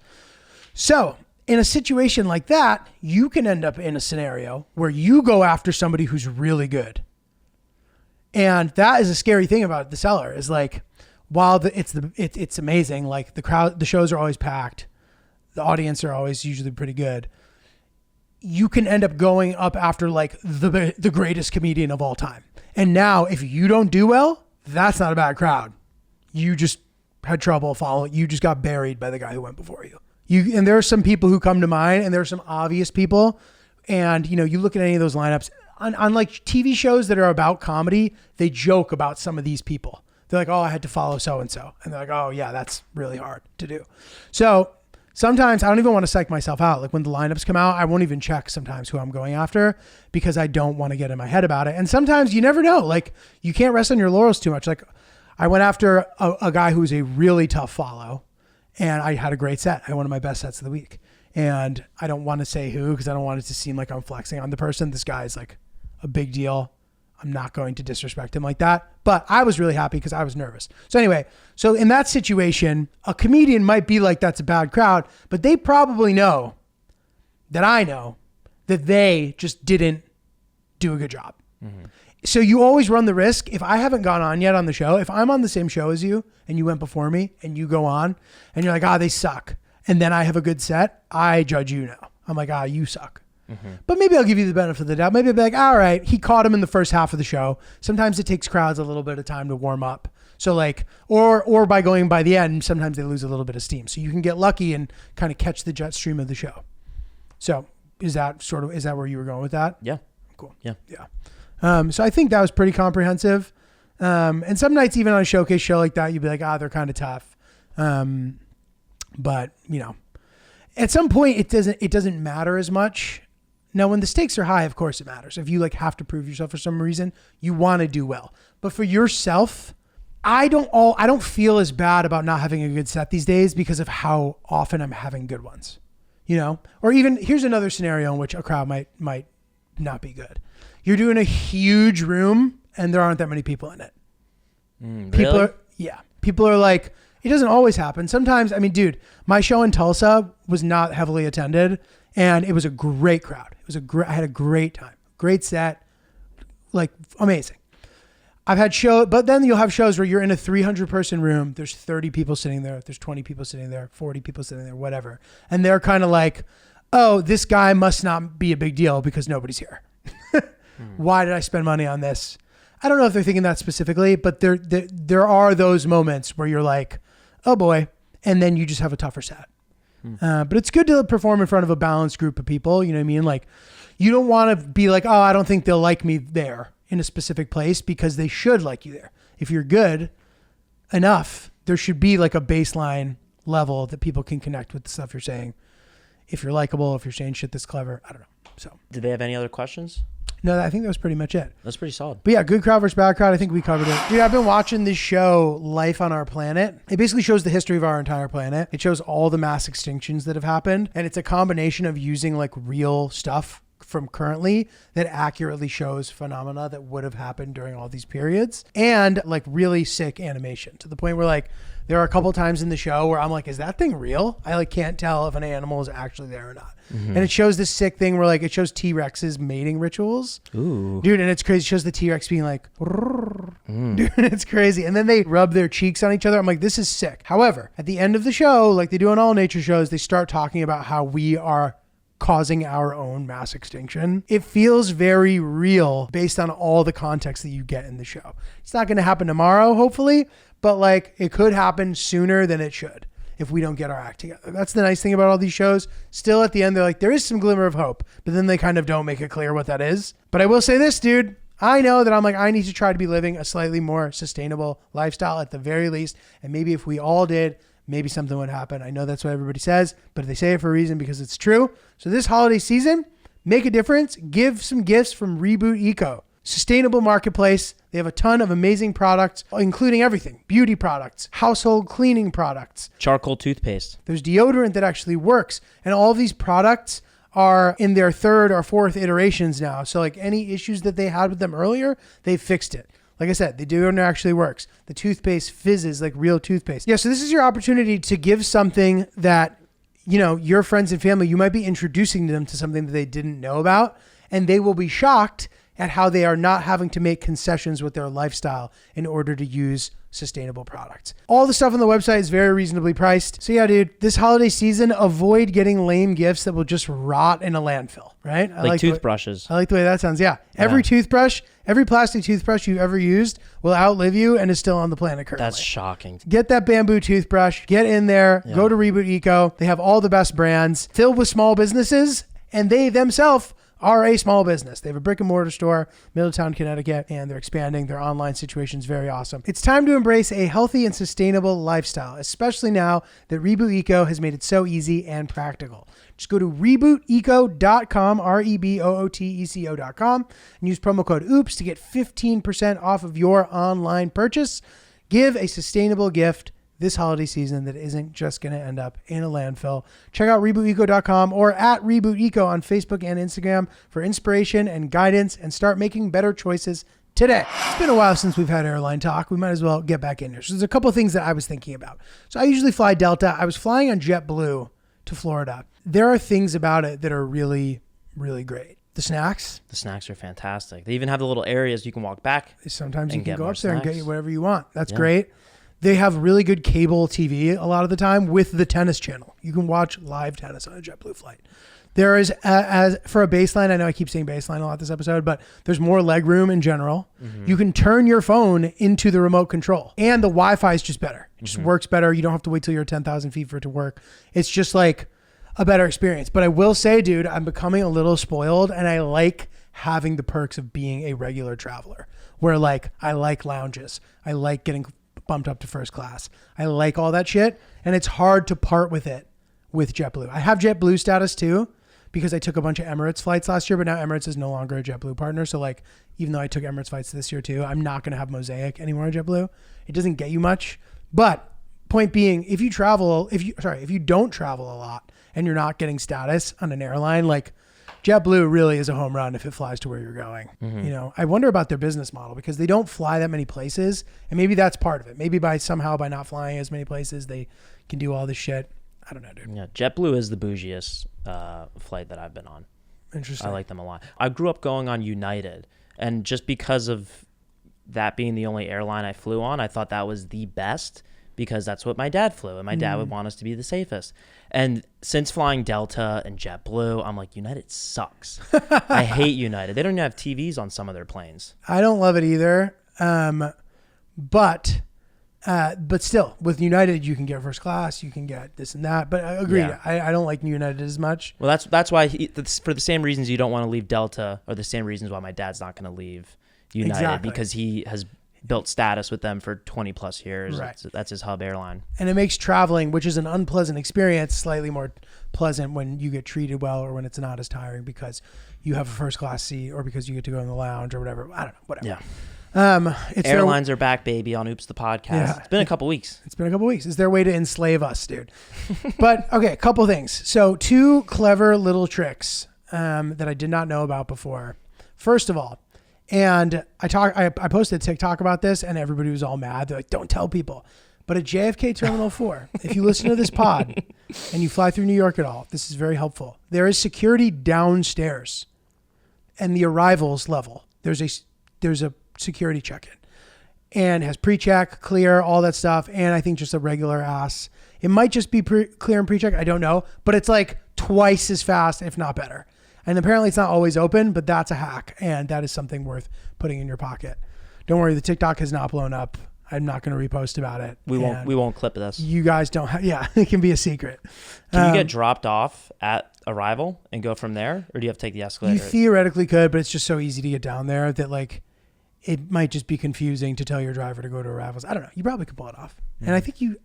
So in a situation like that, you can end up in a scenario where you go after somebody who's really good. And that is a scary thing about the Cellar is like, while it's amazing, like the shows are always packed. The audience are always usually pretty good. You can end up going up after like the greatest comedian of all time. And now if you don't do well, that's not a bad crowd. You just had trouble following. You just got buried by the guy who went before you. And there are some people who come to mind and there are some obvious people. And you know, you look at any of those lineups on like TV shows that are about comedy, they joke about some of these people. They're like, oh, I had to follow so-and-so. And they're like, oh yeah, that's really hard to do. So sometimes I don't even want to psych myself out. Like when the lineups come out, I won't even check sometimes who I'm going after because I don't want to get in my head about it. And sometimes you never know. Like you can't rest on your laurels too much. Like I went after a guy who's a really tough follow and I had a great set. I had one of my best sets of the week. And I don't want to say who because I don't want it to seem like I'm flexing on the person. This guy is like a big deal. I'm not going to disrespect him like that. But I was really happy because I was nervous. So anyway, so in that situation, a comedian might be like, that's a bad crowd, but they probably know that I know that they just didn't do a good job. Mm-hmm. So you always run the risk. If I haven't gone on yet on the show, if I'm on the same show as you and you went before me and you go on and you're like, they suck. And then I have a good set, I judge you now. I'm like, you suck. Mm-hmm. But maybe I'll give you the benefit of the doubt. Maybe I'll be like, all right, he caught him in the first half of the show. Sometimes it takes crowds a little bit of time to warm up. So like, or by going by the end, sometimes they lose a little bit of steam. So you can get lucky and kind of catch the jet stream of the show. So is that where you were going with that? Yeah. Cool. Yeah. Yeah. So I think that was pretty comprehensive. And some nights, even on a showcase show like that, you'd be like, they're kind of tough. But you know, at some point it doesn't matter as much Now, when the stakes are high, of course it matters. If you like have to prove yourself for some reason, you want to do well. But for yourself, I don't feel as bad about not having a good set these days because of how often I'm having good ones, you know? Or even here's another scenario in which a crowd might not be good. You're doing a huge room and there aren't that many people in it. People are like, it doesn't always happen. Sometimes, I mean, dude, my show in Tulsa was not heavily attended and it was a great crowd. I had a great time, great set, like amazing. I've had but then you'll have shows where you're in a 300 person room. There's 30 people sitting there. There's 20 people sitting there, 40 people sitting there, whatever. And they're kind of like, oh, this guy must not be a big deal because nobody's here. Why did I spend money on this? I don't know if they're thinking that specifically, but there are those moments where you're like, oh boy. And then you just have a tougher set. But it's good to perform in front of a balanced group of people. You know what I mean? Like you don't want to be like, oh, I don't think they'll like me there in a specific place because they should like you there. If you're good enough, there should be like a baseline level that people can connect with the stuff you're saying. If you're likable, if you're saying shit that's clever, I don't know. So Did they have any other questions? No, I think that was pretty much it. That's pretty solid. But yeah, good crowd versus bad crowd. I think we covered it. Dude, I've been watching this show, Life on Our Planet. It basically shows the history of our entire planet. It shows all the mass extinctions that have happened. And it's a combination of using like real stuff from currently that accurately shows phenomena that would have happened during all these periods and like really sick animation to the point where like there are a couple times in the show where I'm like, is that thing real? I like can't tell if an animal is actually there or not. And it shows this sick thing where like it shows T-Rex's mating rituals. Ooh. Dude, and it's crazy. It shows the T-Rex being like, dude, it's crazy. And then they rub their cheeks on each other. I'm like, this is sick. However, at the end of the show, like they do on all nature shows, they start talking about how we are causing our own mass extinction. It feels very real based on all the context that you get in the show. It's not going to happen tomorrow, hopefully, but like it could happen sooner than it should if we don't get our act together. That's the nice thing about all these shows. Still at the end, they're like, there is some glimmer of hope, but then they kind of don't make it clear what that is. But I will say this, dude, I know that I'm like, I need to try to be living a slightly more sustainable lifestyle at the very least. And maybe if we all did, maybe something would happen. I know that's what everybody says, but they say it for a reason because it's true. So this holiday season, make a difference. Give some gifts from Reboot Eco. Sustainable marketplace. They have a ton of amazing products, including everything. Beauty products, household cleaning products. Charcoal toothpaste. There's deodorant that actually works. And all of these products are in their third or fourth iterations now. So like any issues that they had with them earlier, they've fixed it. Like I said, the deodorant actually works. The toothpaste fizzes like real toothpaste. Yeah, so this is your opportunity to give something that, you know, your friends and family, you might be introducing them to something that they didn't know about, and they will be shocked at how they are not having to make concessions with their lifestyle in order to use sustainable products. All the stuff on the website is very reasonably priced. So yeah, dude, this holiday season, avoid getting lame gifts that will just rot in a landfill, right? I like toothbrushes. I like the way that sounds. Yeah. Every toothbrush, every plastic toothbrush you've ever used will outlive you and is still on the planet currently. That's shocking. Get that bamboo toothbrush, get in there, go to Reboot Eco. They have all the best brands filled with small businesses, and they themselves are a small business. They have a brick and mortar store, Middletown, Connecticut, and they're expanding. Their online situation is very awesome. It's time to embrace a healthy and sustainable lifestyle, especially now that Reboot Eco has made it so easy and practical. Just go to rebooteco.com, REBOOTECO.com, and use promo code OOPS to get 15% off of your online purchase. Give a sustainable gift this holiday season that isn't just going to end up in a landfill. Check out rebooteco.com or at rebooteco on Facebook and Instagram for inspiration and guidance, and start making better choices today. It's been a while since we've had airline talk. We might as well get back in here. So there's a couple of things that I was thinking about. So I usually fly Delta. I was flying on JetBlue to Florida. There are things about it that are really, really great. The snacks. The snacks are fantastic. They even have the little areas you can walk back. Sometimes you can go up there snacks. and get whatever you want. That's great. They have really good cable TV a lot of the time with the tennis channel. You can watch live tennis on a JetBlue flight. There is, as for a baseline, I know I keep saying baseline a lot this episode, but there's more leg room in general. You can turn your phone into the remote control, and the Wi-Fi is just better. It just works better. You don't have to wait till you're 10,000 feet for it to work. It's just like a better experience. But I will say, dude, I'm becoming a little spoiled, and I like having the perks of being a regular traveler, where like I like lounges. I like getting bumped up to first class. I like all that shit, and it's hard to part with it with JetBlue. I have JetBlue status too, because I took a bunch of Emirates flights last year, but now Emirates is no longer a JetBlue partner. So like, even though I took Emirates flights this year too, I'm not going to have Mosaic anymore on JetBlue. It doesn't get you much. But point being, if you don't travel a lot and you're not getting status on an airline, like JetBlue really is a home run if it flies to where you're going. You know, I wonder about their business model because they don't fly that many places, and maybe that's part of it. Maybe by not flying as many places, they can do all this shit. I don't know, dude. Yeah, JetBlue is the bougiest flight that I've been on. Interesting. I like them a lot. I grew up going on United, and just because of that being the only airline I flew on, I thought that was the best because that's what my dad flew, and my dad would want us to be the safest. And since flying Delta and JetBlue, I'm like, United sucks. I hate United. They don't even have TVs on some of their planes. I don't love it either. But still, with United, you can get first class, you can get this and that. But I agree, Yeah. I don't like United as much. Well, that's why for the same reasons you don't want to leave Delta, or the same reasons why my dad's not going to leave United, because he has built status with them for 20 plus years. Right. That's his hub airline. And it makes traveling, which is an unpleasant experience, slightly more pleasant when you get treated well or when it's not as tiring because you have a first class seat or because you get to go in the lounge or whatever. I don't know, whatever. Yeah. Airlines are back, baby, on Oops the Podcast. Yeah. It's been a couple weeks. It's been a couple weeks. It's their way to enslave us, dude. But okay, a couple things. So 2 clever little tricks that I did not know about before. First of all, and I posted a TikTok about this and everybody was all mad. They're like, don't tell people. But at JFK Terminal 4, if you listen to this pod and you fly through New York at all, this is very helpful. There is security downstairs and the arrivals level. There's a security check-in and has pre-check, clear, all that stuff. And I think just a regular ass. It might just be clear and pre-check. I don't know, but it's like twice as fast, if not better. And apparently it's not always open, but that's a hack. And that is something worth putting in your pocket. Don't worry. The TikTok has not blown up. I'm not going to repost about it. We won't clip this. You guys don't have, it can be a secret. Can you get dropped off at arrival and go from there? Or do you have to take the escalator? You theoretically could, but it's just so easy to get down there that like, it might just be confusing to tell your driver to go to arrivals. I don't know. You probably could pull it off. And I think you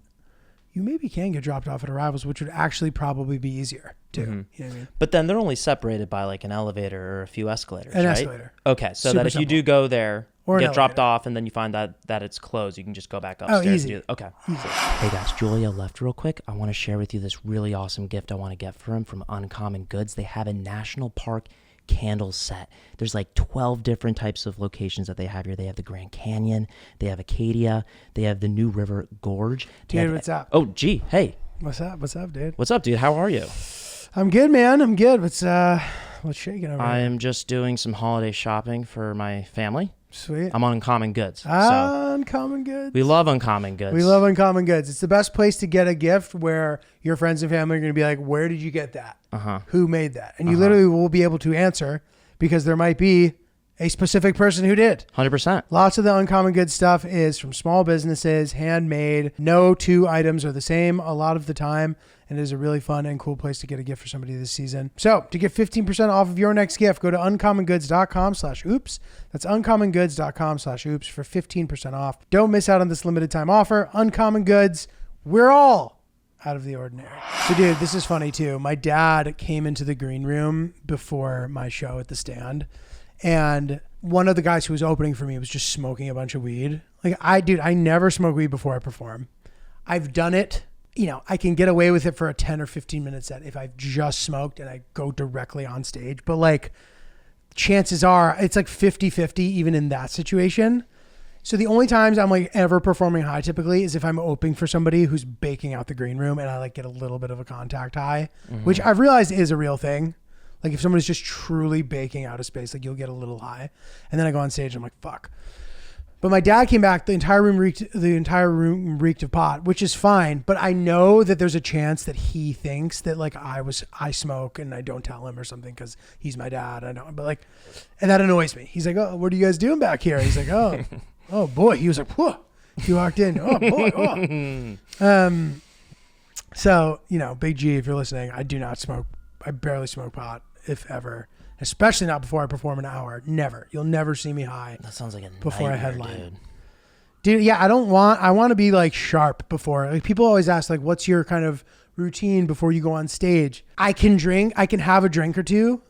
maybe can get dropped off at arrivals, which would actually probably be easier too. You know what I mean? But then they're only separated by like an elevator or a few escalators, An right? escalator. Okay, so Super that if you simple. do go there, Or an get dropped elevator. off, and then you find that it's closed, you can just go back upstairs. easy. Okay. Hey guys, Julia left real quick. I want to share with you this really awesome gift I want to get for him from Uncommon Goods. They have a national park candle set. There's like 12 different types of locations that they have here. They have the Grand Canyon, they have Acadia, they have the New River Gorge. Dude, what's up? Oh, gee, hey. What's up? What's up, dude? What's up, dude? How are you? I'm good, man. I'm good. What's shaking over I here? am just doing some holiday shopping for my family. Sweet. I'm on Uncommon Goods. So Uncommon Goods. we love Uncommon Goods. We love Uncommon Goods. It's the best place to get a gift where your friends and family are going to be like, where did you get that? Who made that? And you literally will be able to answer because there might be a specific person who did. 100%. Lots of the Uncommon Goods stuff is from small businesses, handmade. No 2 items are the same a lot of the time. And it is a really fun and cool place to get a gift for somebody this season. So to get 15% off of your next gift, go to uncommongoods.com/oops. That's uncommongoods.com/oops for 15% off. Don't miss out on this limited time offer. Uncommon Goods, we're all out of the ordinary. So dude, this is funny too. My dad came into the green room before my show at the stand. And one of the guys who was opening for me was just smoking a bunch of weed. Like I never smoke weed before I perform. I've done it. You know, I can get away with it for a 10 or 15 minute set if I've just smoked and I go directly on stage. But like chances are it's like 50-50 even in that situation. So the only times I'm like ever performing high typically is if I'm opening for somebody who's baking out the green room and I like get a little bit of a contact high, which I've realized is a real thing. Like if somebody's just truly baking out a space, like you'll get a little high. And then I go on stage and I'm like, fuck. But my dad came back, the entire room reeked of pot, which is fine. But I know that there's a chance that he thinks that like I smoke and I don't tell him or something because he's my dad. I know, but like, and that annoys me. He's like, oh, what are you guys doing back here? He's like, oh boy. He was like, whoa. He walked in. Oh boy. Oh. So, you know, Big G, if you're listening, I do not smoke. I barely smoke pot, if ever. Especially not before I perform an hour. Never. You'll never see me high. That sounds like a before I nightmare, headline. dude. Dude, yeah, I want to be like sharp before. Like people always ask like, what's your kind of routine before you go on stage? I can have a drink or two.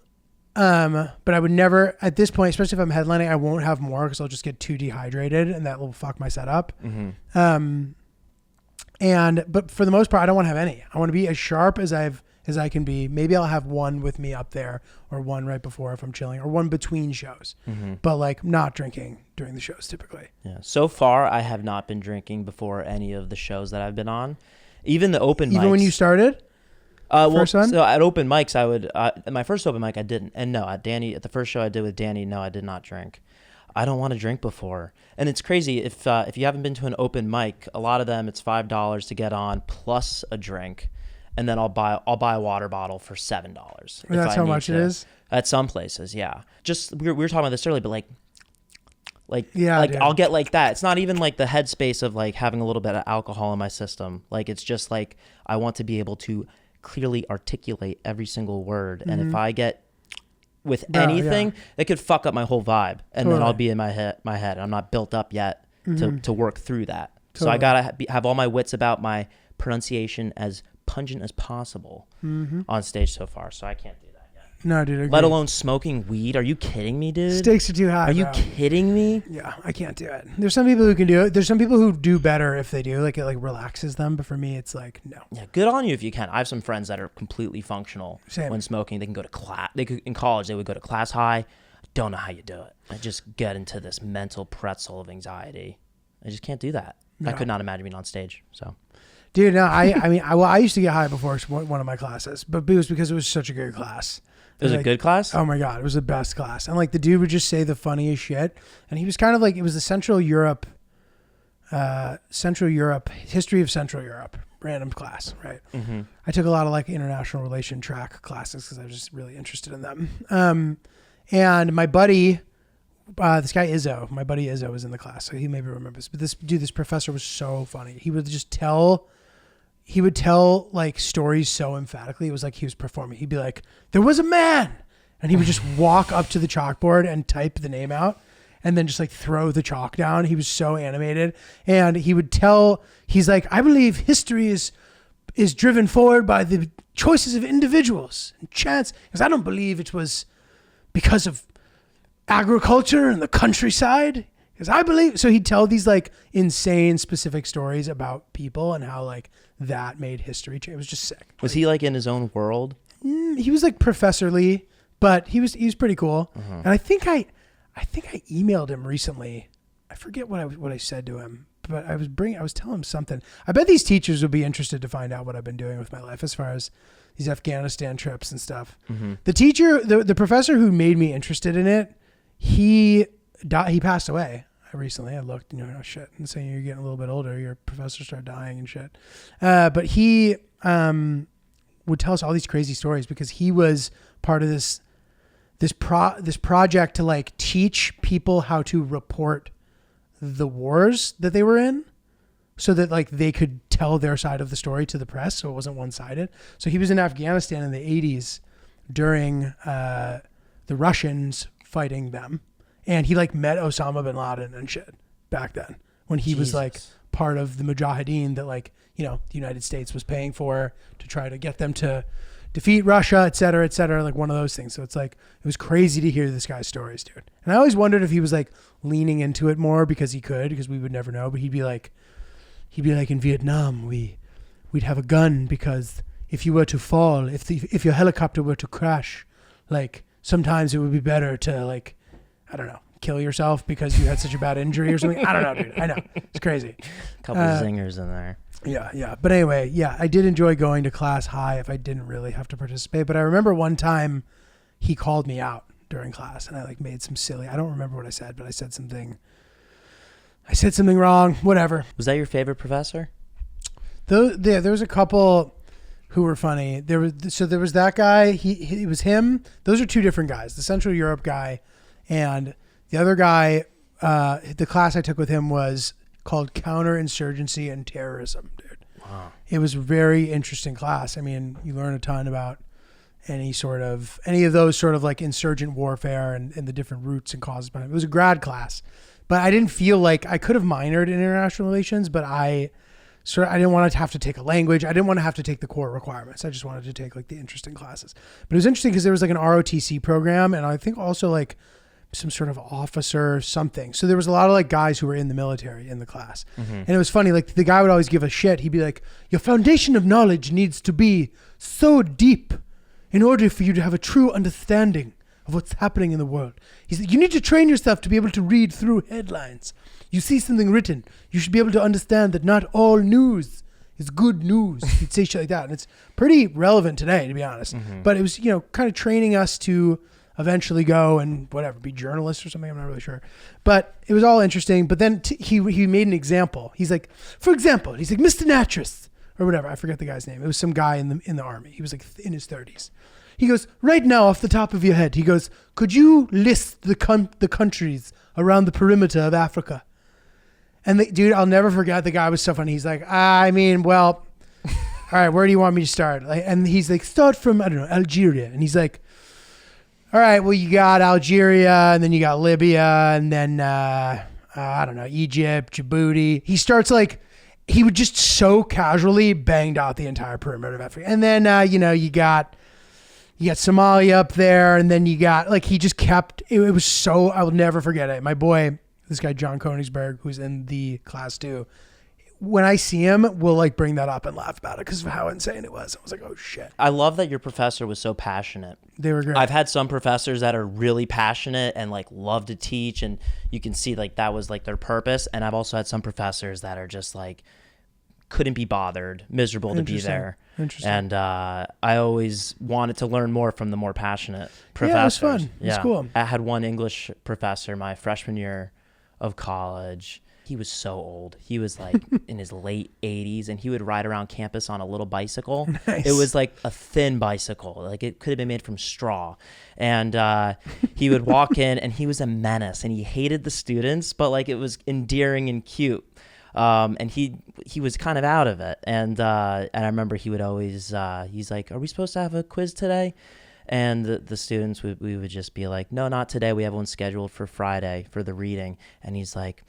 But I would never at this point, especially if I'm headlining, I won't have more because I'll just get too dehydrated and that will fuck my setup. But for the most part, I don't want to have any. I want to be as sharp as I can be. Maybe I'll have one with me up there or one right before if I'm chilling or one between shows, but like not drinking during the shows typically. Yeah. So far, I have not been drinking before any of the shows that I've been on. Even the open mics. Even when you started? First one? So at open mics, I would, my first open mic, I didn't. And no, at the first show I did with Danny, no, I did not drink. I don't want to drink before. And it's crazy. If you haven't been to an open mic, a lot of them, it's $5 to get on plus a drink. And then I'll buy a water bottle for $7. That's how much it is? At some places, yeah. Just, we were talking about this earlier, but yeah, I'll get like that. It's not even like the headspace of like having a little bit of alcohol in my system. Like, it's just like, I want to be able to clearly articulate every single word. And if I get with anything, it could fuck up my whole vibe. And then I'll be in my head. I'm not built up yet to work through that. So I gotta have all my wits about my pronunciation as pungent as possible on stage so far. So I can't do that yet. No, dude. Let alone smoking weed. Are you kidding me, dude? Stakes are too high. Are you kidding me? Yeah, I can't do it. There's some people who can do it. There's some people who do better if they do. Like it like relaxes them. But for me, it's like no. Yeah, good on you if you can. I have some friends that are completely functional when smoking. They can go to class. In college, they would go to class high. I don't know how you do it. I just get into this mental pretzel of anxiety. I just can't do that. No. I could not imagine being on stage. So. Dude, no, I used to get high before one of my classes, but it was because it was such a good class. It was a good class? Oh my God, it was the best class. And like the dude would just say the funniest shit. And he was kind of like, it was the Central Europe, history of Central Europe, random class, right? I took a lot of like international relation track classes because I was just really interested in them. And my buddy, this guy Izzo, my buddy Izzo was in the class, so he maybe remembers. But this professor was so funny. He would tell like stories so emphatically. It was like he was performing. He'd be like, there was a man. And he would just walk up to the chalkboard and type the name out and then just like throw the chalk down. He was so animated. And he would he's like, I believe history is driven forward by the choices of individuals and chance. Because I don't believe it was because of agriculture and the countryside. Because I believe, so he'd tell these like insane specific stories about people and how like that made history change. It was just sick. Was he like in his own world? He was like professorly, but he was pretty cool. And I think I emailed him recently. I forget what I said to him, but I was telling him something. I bet these teachers would be interested to find out what I've been doing with my life as far as these Afghanistan trips and stuff. The teacher, the professor who made me interested in it, he passed away recently. I looked and oh shit, and saying you're getting a little bit older, your professors start dying and shit. But he would tell us all these crazy stories because he was part of this project to like teach people how to report the wars that they were in so that like they could tell their side of the story to the press so it wasn't one-sided. So he was in Afghanistan in the 80s during the Russians fighting them. And he like met Osama bin Laden and shit back then when he was like part of the Mujahideen that like, the United States was paying for to try to get them to defeat Russia, et cetera, like one of those things. So it's like, it was crazy to hear this guy's stories, dude. And I always wondered if he was like leaning into it more because we would never know, but he'd be like in Vietnam, we'd have a gun because if you were to fall, if your helicopter were to crash, like sometimes it would be better to like, I don't know, kill yourself because you had such a bad injury or something. I don't know, dude. I know. It's crazy. A couple zingers in there. Yeah. But anyway, I did enjoy going to class high if I didn't really have to participate. But I remember one time he called me out during class and I like made some I don't remember what I said, but I said something wrong, whatever. Was that your favorite professor? There was a couple who were funny. There was that guy, he was him. Those are two different guys, the Central Europe guy. And the other guy, the class I took with him was called Counterinsurgency and Terrorism, dude. Wow. It was a very interesting class. I mean, you learn a ton about any of those sort of like insurgent warfare and the different routes and causes behind it. It was a grad class, but I didn't feel like I could have minored in international relations, but I didn't want to have to take a language. I didn't want to have to take the core requirements. I just wanted to take like the interesting classes. But it was interesting because there was like an ROTC program, and I think also like some sort of officer something. So there was a lot of like guys who were in the military in the class. And it was funny, like the guy would always give a shit. He'd be like, your foundation of knowledge needs to be so deep in order for you to have a true understanding of what's happening in the world. He said, you need to train yourself to be able to read through headlines. You see something written, you should be able to understand that not all news is good news. He'd say shit like that. And it's pretty relevant today, to be honest. But it was, you know, kind of training us to eventually go and whatever, be journalists or something. I'm not really sure. But it was all interesting. But then he made an example. He's like, for example, he's like, Mr. Natras, or whatever. I forget the guy's name. It was some guy in the army. He was like in his 30s. He goes, right now, off the top of your head, he goes, could you list the countries around the perimeter of Africa? And dude, I'll never forget. The guy was so funny. He's like, I mean, well, all right, where do you want me to start? And he's like, start from, I don't know, Algeria. And he's like, all right, well, you got Algeria, and then you got Libya, and then, I don't know, Egypt, Djibouti. He starts like, he would just so casually banged out the entire perimeter of Africa. And then, you know, you got Somalia up there, and then you got, like, he just kept, it was so, I will never forget it. My boy, this guy, John Koenigsberg, who's in the class too, when I see him, we'll like bring that up and laugh about it because of how insane it was. I was like, oh shit. I love that your professor was so passionate. They were great. I've had some professors that are really passionate and like love to teach, and you can see like that was like their purpose. And I've also had some professors that are just like couldn't be bothered, miserable to be there. Interesting. And I always wanted to learn more from the more passionate professors. Yeah, it was fun. It was cool. I had one English professor my freshman year of college. He was so old. He was like in his late 80s, and he would ride around campus on a little bicycle. Nice. It was like a thin bicycle. Like it could have been made from straw. And he would walk in, and he was a menace, and he hated the students, but like it was endearing and cute. And he was kind of out of it. And I remember he would always, he's like, are we supposed to have a quiz today? And the students, we would just be like, no, not today. We have one scheduled for Friday for the reading. And he's like,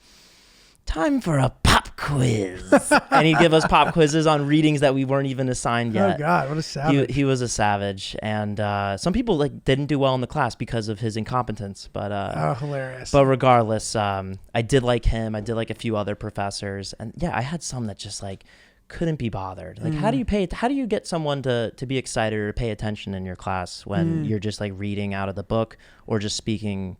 time for a pop quiz. And he'd give us pop quizzes on readings that we weren't even assigned yet. Oh God, what a savage. He was a savage. And some people like didn't do well in the class because of his incompetence. But oh, hilarious. But regardless, I did like him. I did like a few other professors. And yeah, I had some that just like couldn't be bothered. Like how do you get someone to be excited or pay attention in your class when you're just like reading out of the book or just speaking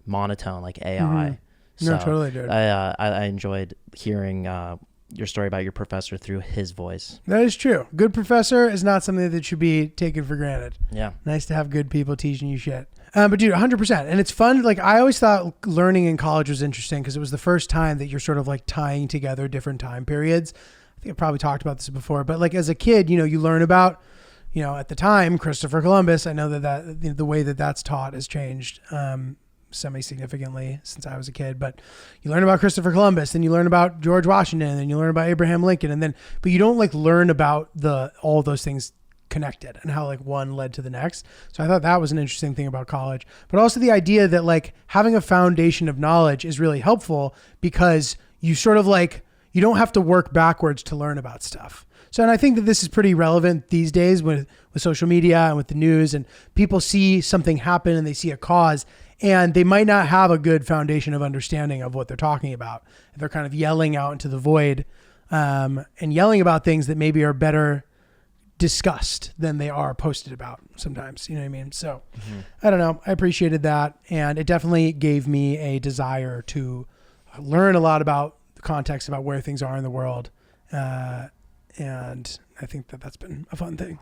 monotone like AI? No, totally, dude. I enjoyed hearing your story about your professor through his voice. That is true. Good professor is not something that should be taken for granted. Yeah. Nice to have good people teaching you shit. But dude, 100%. And it's fun. Like I always thought learning in college was interesting because it was the first time that you're sort of like tying together different time periods. I think I probably talked about this before, but like as a kid, you know, you learn about, you know, at the time, Christopher Columbus. I know that the way that that's taught has changed semi-significantly since I was a kid, but you learn about Christopher Columbus, then you learn about George Washington, and you learn about Abraham Lincoln, and then, but you don't like learn about all those things connected and how like one led to the next. So I thought that was an interesting thing about college, but also the idea that like having a foundation of knowledge is really helpful because you sort of like, you don't have to work backwards to learn about stuff. So, and I think that this is pretty relevant these days with social media and with the news, and people see something happen and they see a cause and they might not have a good foundation of understanding of what they're talking about. They're kind of yelling out into the void and yelling about things that maybe are better discussed than they are posted about sometimes. You know what I mean? So I don't know. I appreciated that. And it definitely gave me a desire to learn a lot about the context about where things are in the world. And I think that that's been a fun thing.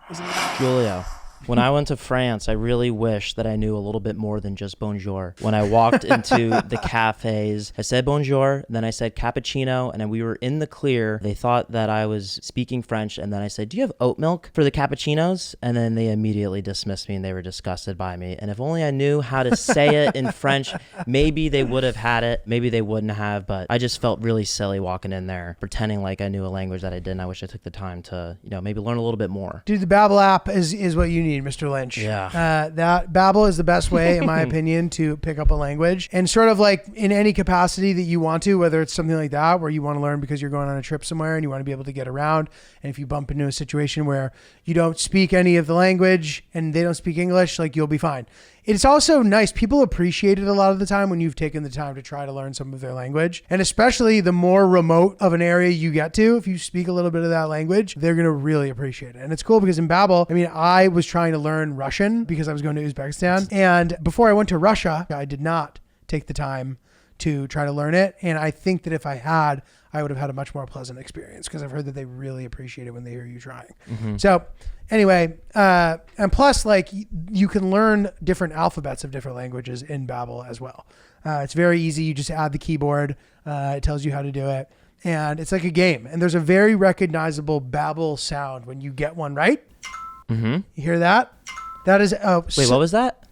Giulio, when I went to France, I really wish that I knew a little bit more than just bonjour. When I walked into the cafes, I said bonjour, then I said cappuccino, and then we were in the clear. They thought that I was speaking French, and then I said, do you have oat milk for the cappuccinos? And then they immediately dismissed me, and they were disgusted by me. And if only I knew how to say it in French, maybe they would have had it, maybe they wouldn't have, but I just felt really silly walking in there, pretending like I knew a language that I didn't. I wish I took the time to, you know, maybe learn a little bit more. Dude, the Babbel app is what you need. need, Mr. Lynch. Yeah. That Babbel is the best way, in my opinion, to pick up a language, and sort of like in any capacity that you want to, whether it's something like that where you want to learn because you're going on a trip somewhere and you want to be able to get around. And if you bump into a situation where you don't speak any of the language and they don't speak English, like, you'll be fine. It's also nice. People appreciate it a lot of the time when you've taken the time to try to learn some of their language. And especially the more remote of an area you get to, if you speak a little bit of that language, they're going to really appreciate it. And it's cool because in Babbel, I mean, I was trying to learn Russian because I was going to Uzbekistan. And before I went to Russia, I did not take the time to try to learn it. And I think that if I had, I would have had a much more pleasant experience because I've heard that they really appreciate it when they hear you trying. So anyway, and plus, like, you can learn different alphabets of different languages in Babbel as well. It's very easy. You just add the keyboard. It tells you how to do it. And it's like a game. And there's a very recognizable Babbel sound when you get one right. You hear that? That is... Wait, what was that?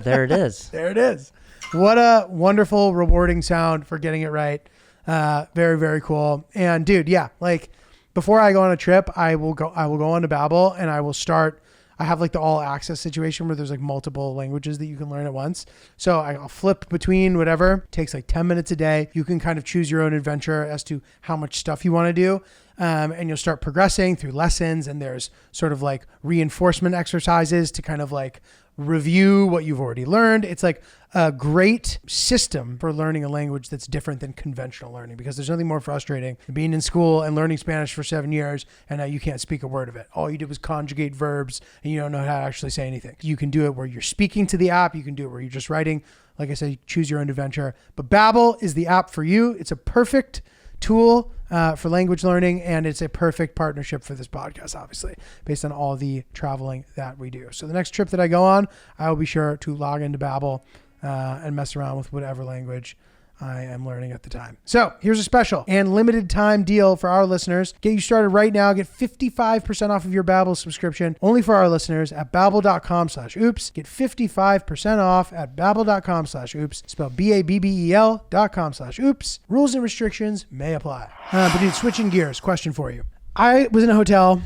There it is. There it is. What a wonderful, rewarding sound for getting it right. Very, very cool. And dude, yeah, like before I go on a trip, I will go on to Babbel and I will start. I have like the all access situation where there's like multiple languages that you can learn at once. So I'll flip between whatever. It takes like 10 minutes a day. You can kind of choose your own adventure as to how much stuff you want to do. And you'll start progressing through lessons, and there's sort of like reinforcement exercises to kind of like review what you've already learned. It's like a great system for learning a language that's different than conventional learning, because there's nothing more frustrating than being in school and learning Spanish for 7 years and now you can't speak a word of it. All you did was conjugate verbs and you don't know how to actually say anything. You can do it where you're speaking to the app. You can do it where you're just writing. Like I said, choose your own adventure. But Babbel is the app for you. It's a perfect tool for language learning, and it's a perfect partnership for this podcast, obviously, based on all the traveling that we do. So the next trip that I go on, I will be sure to log into Babbel and mess around with whatever language I am learning at the time. So here's a special and limited time deal for our listeners. Get you started right now. Get 55% off of your Babbel subscription only for our listeners at babbel.com/oops. Get 55% off at babbel.com/oops. Spelled BABBEL.com/oops. Rules and restrictions may apply. But dude, switching gears, question for you. I was in a hotel.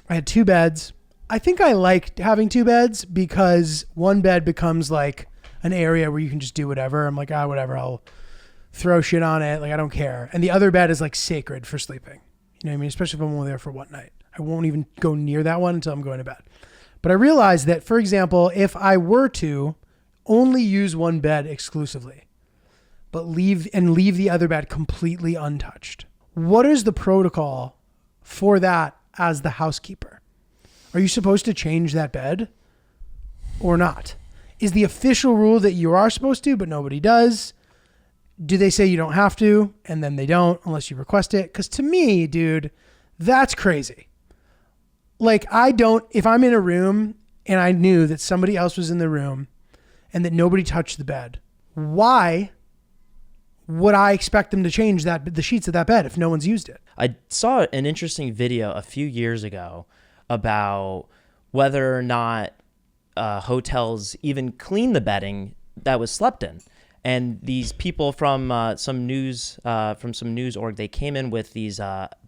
I had 2 beds. I think I liked having 2 beds because one bed becomes like an area where you can just do whatever. I'm like, whatever, I'll throw shit on it. Like, I don't care. And the other bed is like sacred for sleeping. You know what I mean? Especially if I'm only there for one night. I won't even go near that one until I'm going to bed. But I realized that, for example, if I were to only use one bed exclusively, but leave the other bed completely untouched, what is the protocol for that as the housekeeper? Are you supposed to change that bed or not? Is the official rule that you are supposed to, but nobody does? Do they say you don't have to, and then they don't unless you request it? Because to me, dude, that's crazy. Like, if I'm in a room and I knew that somebody else was in the room and that nobody touched the bed, why would I expect them to change the sheets of that bed if no one's used it? I saw an interesting video a few years ago about whether or not hotels even clean the bedding that was slept in. And these people from some news org, they came in with these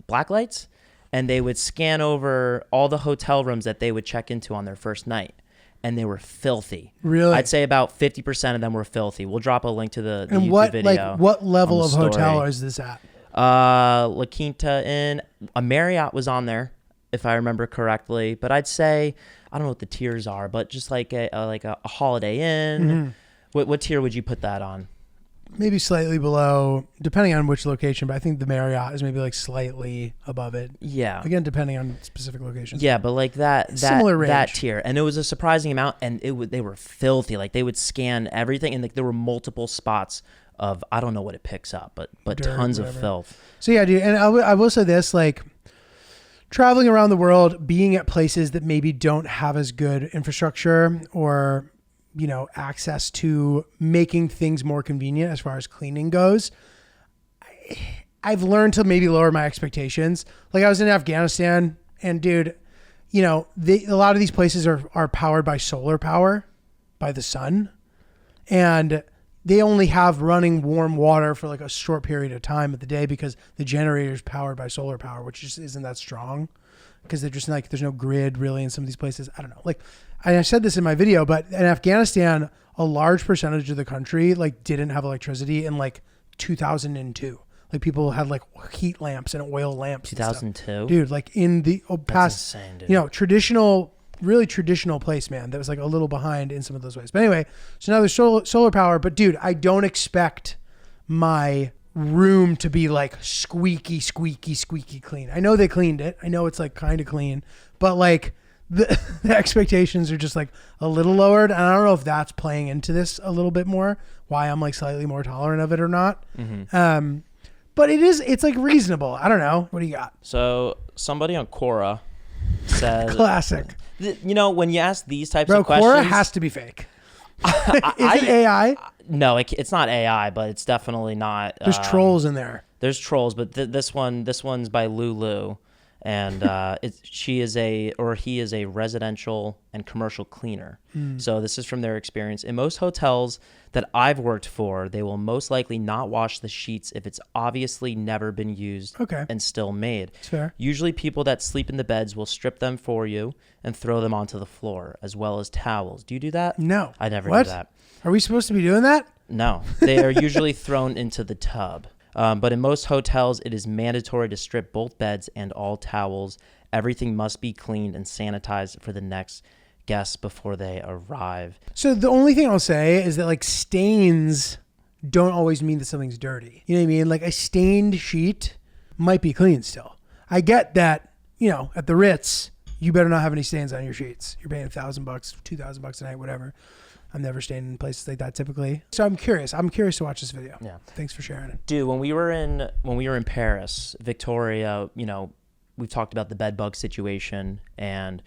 black lights, and they would scan over all the hotel rooms that they would check into on their first night, and they were filthy. Really? I'd say about 50% of them were filthy. We'll drop a link to the YouTube video. What level of hotel is this at? La Quinta Inn. A Marriott was on there, if I remember correctly. But I'd say, I don't know what the tiers are, but just like a Holiday Inn. Mm-hmm. What tier would you put that on? Maybe slightly below, depending on which location, but I think the Marriott is maybe like slightly above it. Yeah. Again, depending on specific locations. Yeah, but like that similar range. That tier. And it was a surprising amount, and they were filthy. Like, they would scan everything, and like there were multiple spots of, I don't know what it picks up, but dirt, tons of filth. So yeah, dude, and I will say this, like, traveling around the world, being at places that maybe don't have as good infrastructure or, you know, access to making things more convenient as far as cleaning goes, I've learned to maybe lower my expectations. Like, I was in Afghanistan, and dude, you know, a lot of these places are powered by solar power, by the sun, and they only have running warm water for like a short period of time of the day because the generator is powered by solar power, which just isn't that strong because they're just like, there's no grid really in some of these places. I don't know. Like I said this in my video, but in Afghanistan, a large percentage of the country like didn't have electricity in like 2002. Like people had like heat lamps and oil lamps. 2002, dude. Like in the past, insane, dude. you know, really traditional place, man. That was like a little behind in some of those ways. But anyway, so now there's solar power. But dude, I don't expect my room to be like squeaky clean. I know they cleaned it. I know it's like kind of clean, but like the expectations are just like a little lowered. And I don't know if that's playing into this a little bit more, why I'm like slightly more tolerant of it or not. But it's like reasonable. I don't know. What do you got? So somebody on Quora said, classic. You know, when you ask these types Bro, of questions, Quora has to be fake. Is it AI? No, it's not AI, but it's definitely not. There's trolls in there. There's trolls, but this one's by Lulu, and he is a residential and commercial cleaner. So this is from their experience. In most hotels that I've worked for, they will most likely not wash the sheets if it's obviously never been used and still made. That's fair. Usually people that sleep in the beds will strip them for you and throw them onto the floor, as well as towels. Do you do that? No. I never What? do that. Are we supposed to be doing that? No. They are usually thrown into the tub. But in most hotels, it is mandatory to strip both beds and all towels. Everything must be cleaned and sanitized for the next guests before they arrive. So the only thing I'll say is that like stains don't always mean that something's dirty. You know what I mean? Like a stained sheet might be clean still. I get that, you know, at the Ritz, you better not have any stains on your sheets. You're paying $1,000, $2,000 a night, whatever. I'm never staying in places like that typically. So I'm curious. I'm curious to watch this video. Yeah. Thanks for sharing it. Dude, when we were in Paris, Victoria, you know, we've talked about the bed bug situation, and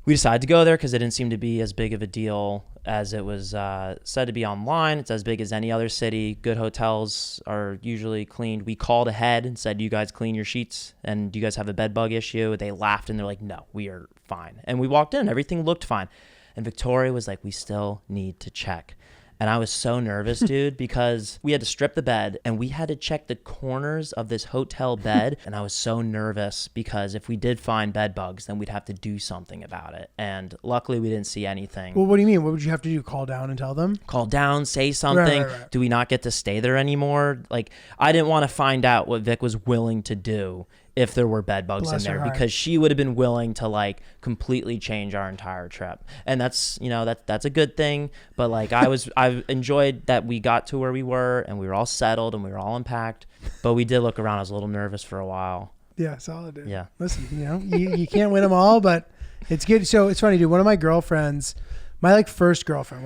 we decided to go there because it didn't seem to be as big of a deal as it was said to be online. It's as big as any other city. Good hotels are usually cleaned. We called ahead and said, "Do you guys clean your sheets? And do you guys have a bed bug issue?" They laughed and they're like, "No, we are fine." And we walked in, everything looked fine. And Victoria was like, "We still need to check." And I was so nervous, dude, because we had to strip the bed and we had to check the corners of this hotel bed. And I was so nervous because if we did find bed bugs, then we'd have to do something about it. And luckily we didn't see anything. Well, what do you mean? What would you have to do? Call down and tell them? Call down, say something. Right. Do we not get to stay there anymore? Like, I didn't want to find out what Vic was willing to do if there were bed bugs Bless in there, her heart. because she would have been willing to like completely change our entire trip. And that's, you know, that's a good thing. But like I enjoyed that we got to where we were and we were all settled and we were all unpacked. But we did look around. I was a little nervous for a while. Yeah, solid, dude. Yeah. Listen, you know, you can't win them all, but it's good. So it's funny, dude. One of my girlfriends, my like first girlfriend,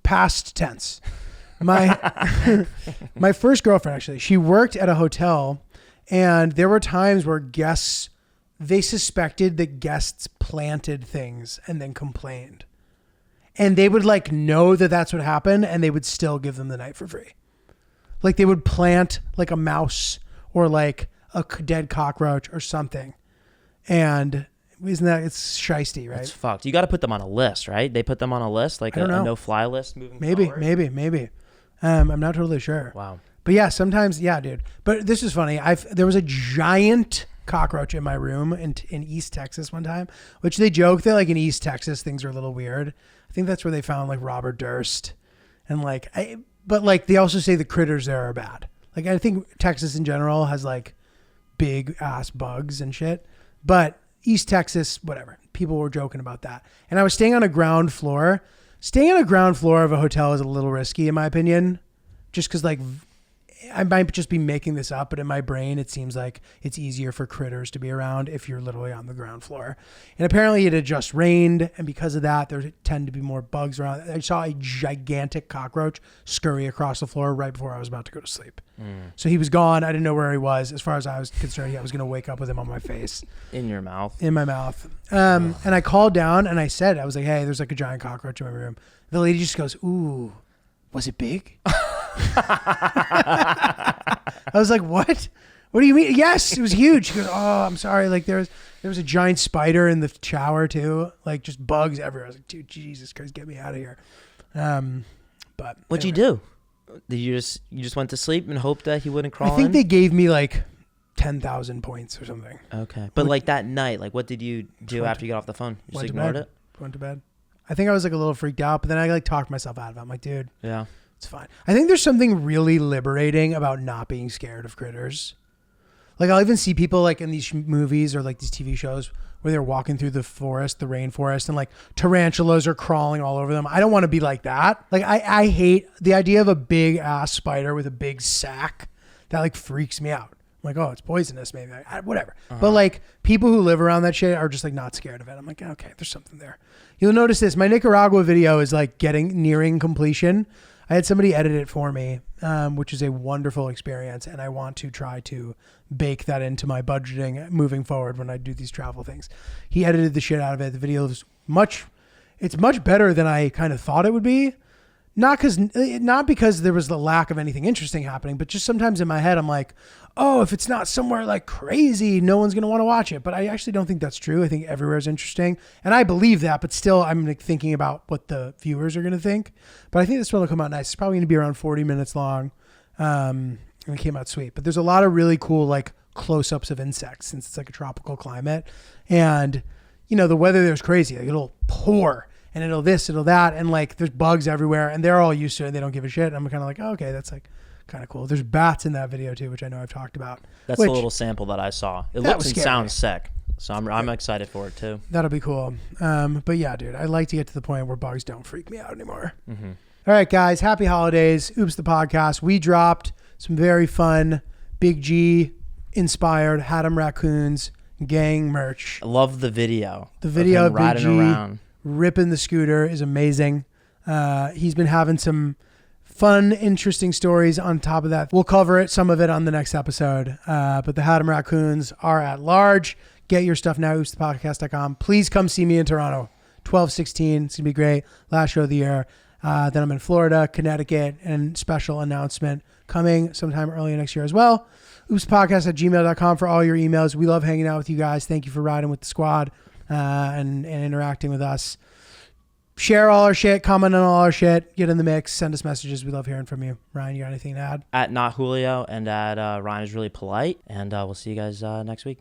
past tense. My first girlfriend, actually, she worked at a hotel. And there were times where they suspected that guests planted things and then complained. And they would like know that that's what happened and they would still give them the night for free. Like they would plant like a mouse or like a dead cockroach or something. And it's shiesty, right? It's fucked. You got to put them on a list, right? They put them on a list, like a no-fly list moving forward? Maybe. I'm not totally sure. Wow. But yeah, sometimes, yeah, dude. But this is funny. There was a giant cockroach in my room in East Texas one time, which they joke that like in East Texas things are a little weird. I think that's where they found like Robert Durst, and like, but like they also say the critters there are bad. Like I think Texas in general has like big ass bugs and shit, but East Texas, whatever. People were joking about that, and I was staying on a ground floor. Staying on a ground floor of a hotel is a little risky in my opinion, just because like. I might just be making this up, but in my brain, it seems like it's easier for critters to be around if you're literally on the ground floor. And apparently it had just rained. And because of that, there tend to be more bugs around. I saw a gigantic cockroach scurry across the floor right before I was about to go to sleep. So he was gone. I didn't know where he was. As far as I was concerned, I was going to wake up with him on my face. In your mouth. In my mouth. And I called down and I was like, hey, there's like a giant cockroach in my room. The lady just goes, ooh, was it big? I was like, what? What do you mean? Yes, it was huge. She goes, oh, I'm sorry. Like there was a giant spider in the shower too. Like just bugs everywhere. I was like, dude, Jesus Christ, get me out of here. But What'd you do? Did you just went to sleep and hoped that he wouldn't crawl in? I think they gave me like 10,000 points or something. Okay. But like that night, like what did you do after you got off the phone? You just ignored it? Went to bed. I think I was like a little freaked out, but then I like talked myself out of it. I'm like, dude, Yeah. it's fine. I think there's something really liberating about not being scared of critters. Like I'll even see people like in these movies or like these TV shows where they're walking through the forest, the rainforest, and like tarantulas are crawling all over them. I don't want to be like that. Like I hate the idea of a big ass spider with a big sack. That like freaks me out. I'm like, oh, it's poisonous, maybe. Whatever. But like people who live around that shit are just like not scared of it. I'm like, okay, there's something there. You'll notice this. My Nicaragua video is like nearing completion. I had somebody edit it for me, which is a wonderful experience. And I want to try to bake that into my budgeting moving forward when I do these travel things. He edited the shit out of it. The video is much better than I kind of thought it would be. Not because there was the lack of anything interesting happening, but just sometimes in my head, I'm like, oh, if it's not somewhere like crazy, no one's going to want to watch it. But I actually don't think that's true. I think everywhere is interesting. And I believe that, but still I'm like thinking about what the viewers are going to think. But I think this one will come out nice. It's probably going to be around 40 minutes long. And it came out sweet. But there's a lot of really cool like close-ups of insects since it's like a tropical climate. And, you know, the weather there's crazy. Like it'll pour. And it'll this, it'll that, and like there's bugs everywhere, and they're all used to it. And they don't give a shit. And I'm kind of like, oh, okay, that's like kind of cool. There's bats in that video too, which I know I've talked about. That's the little sample that I saw. It looks and sounds sick, so I'm excited for it too. That'll be cool. But yeah, dude, I'd like to get to the point where bugs don't freak me out anymore. Mm-hmm. All right, guys, happy holidays. Oops, the podcast. We dropped some very fun Big G inspired Haddam Raccoons gang merch. I love the video. The video of riding Big G around. Ripping the scooter is amazing. He's been having some fun, interesting stories on top of that. We'll cover some of it on the next episode. But the Haddam Raccoons are at large. Get your stuff now, oopsthepodcast.com. Please come see me in Toronto, 12/16. It's going to be great. Last show of the year. Then I'm in Florida, Connecticut, and special announcement coming sometime early next year as well. oopsthepodcast@gmail.com for all your emails. We love hanging out with you guys. Thank you for riding with the squad. And interacting with us. Share all our shit, comment on all our shit, get in the mix, send us messages. We love hearing from you. Ryan, you got anything to add? At Not Julio and at Ryan is Really Polite. And we'll see you guys next week.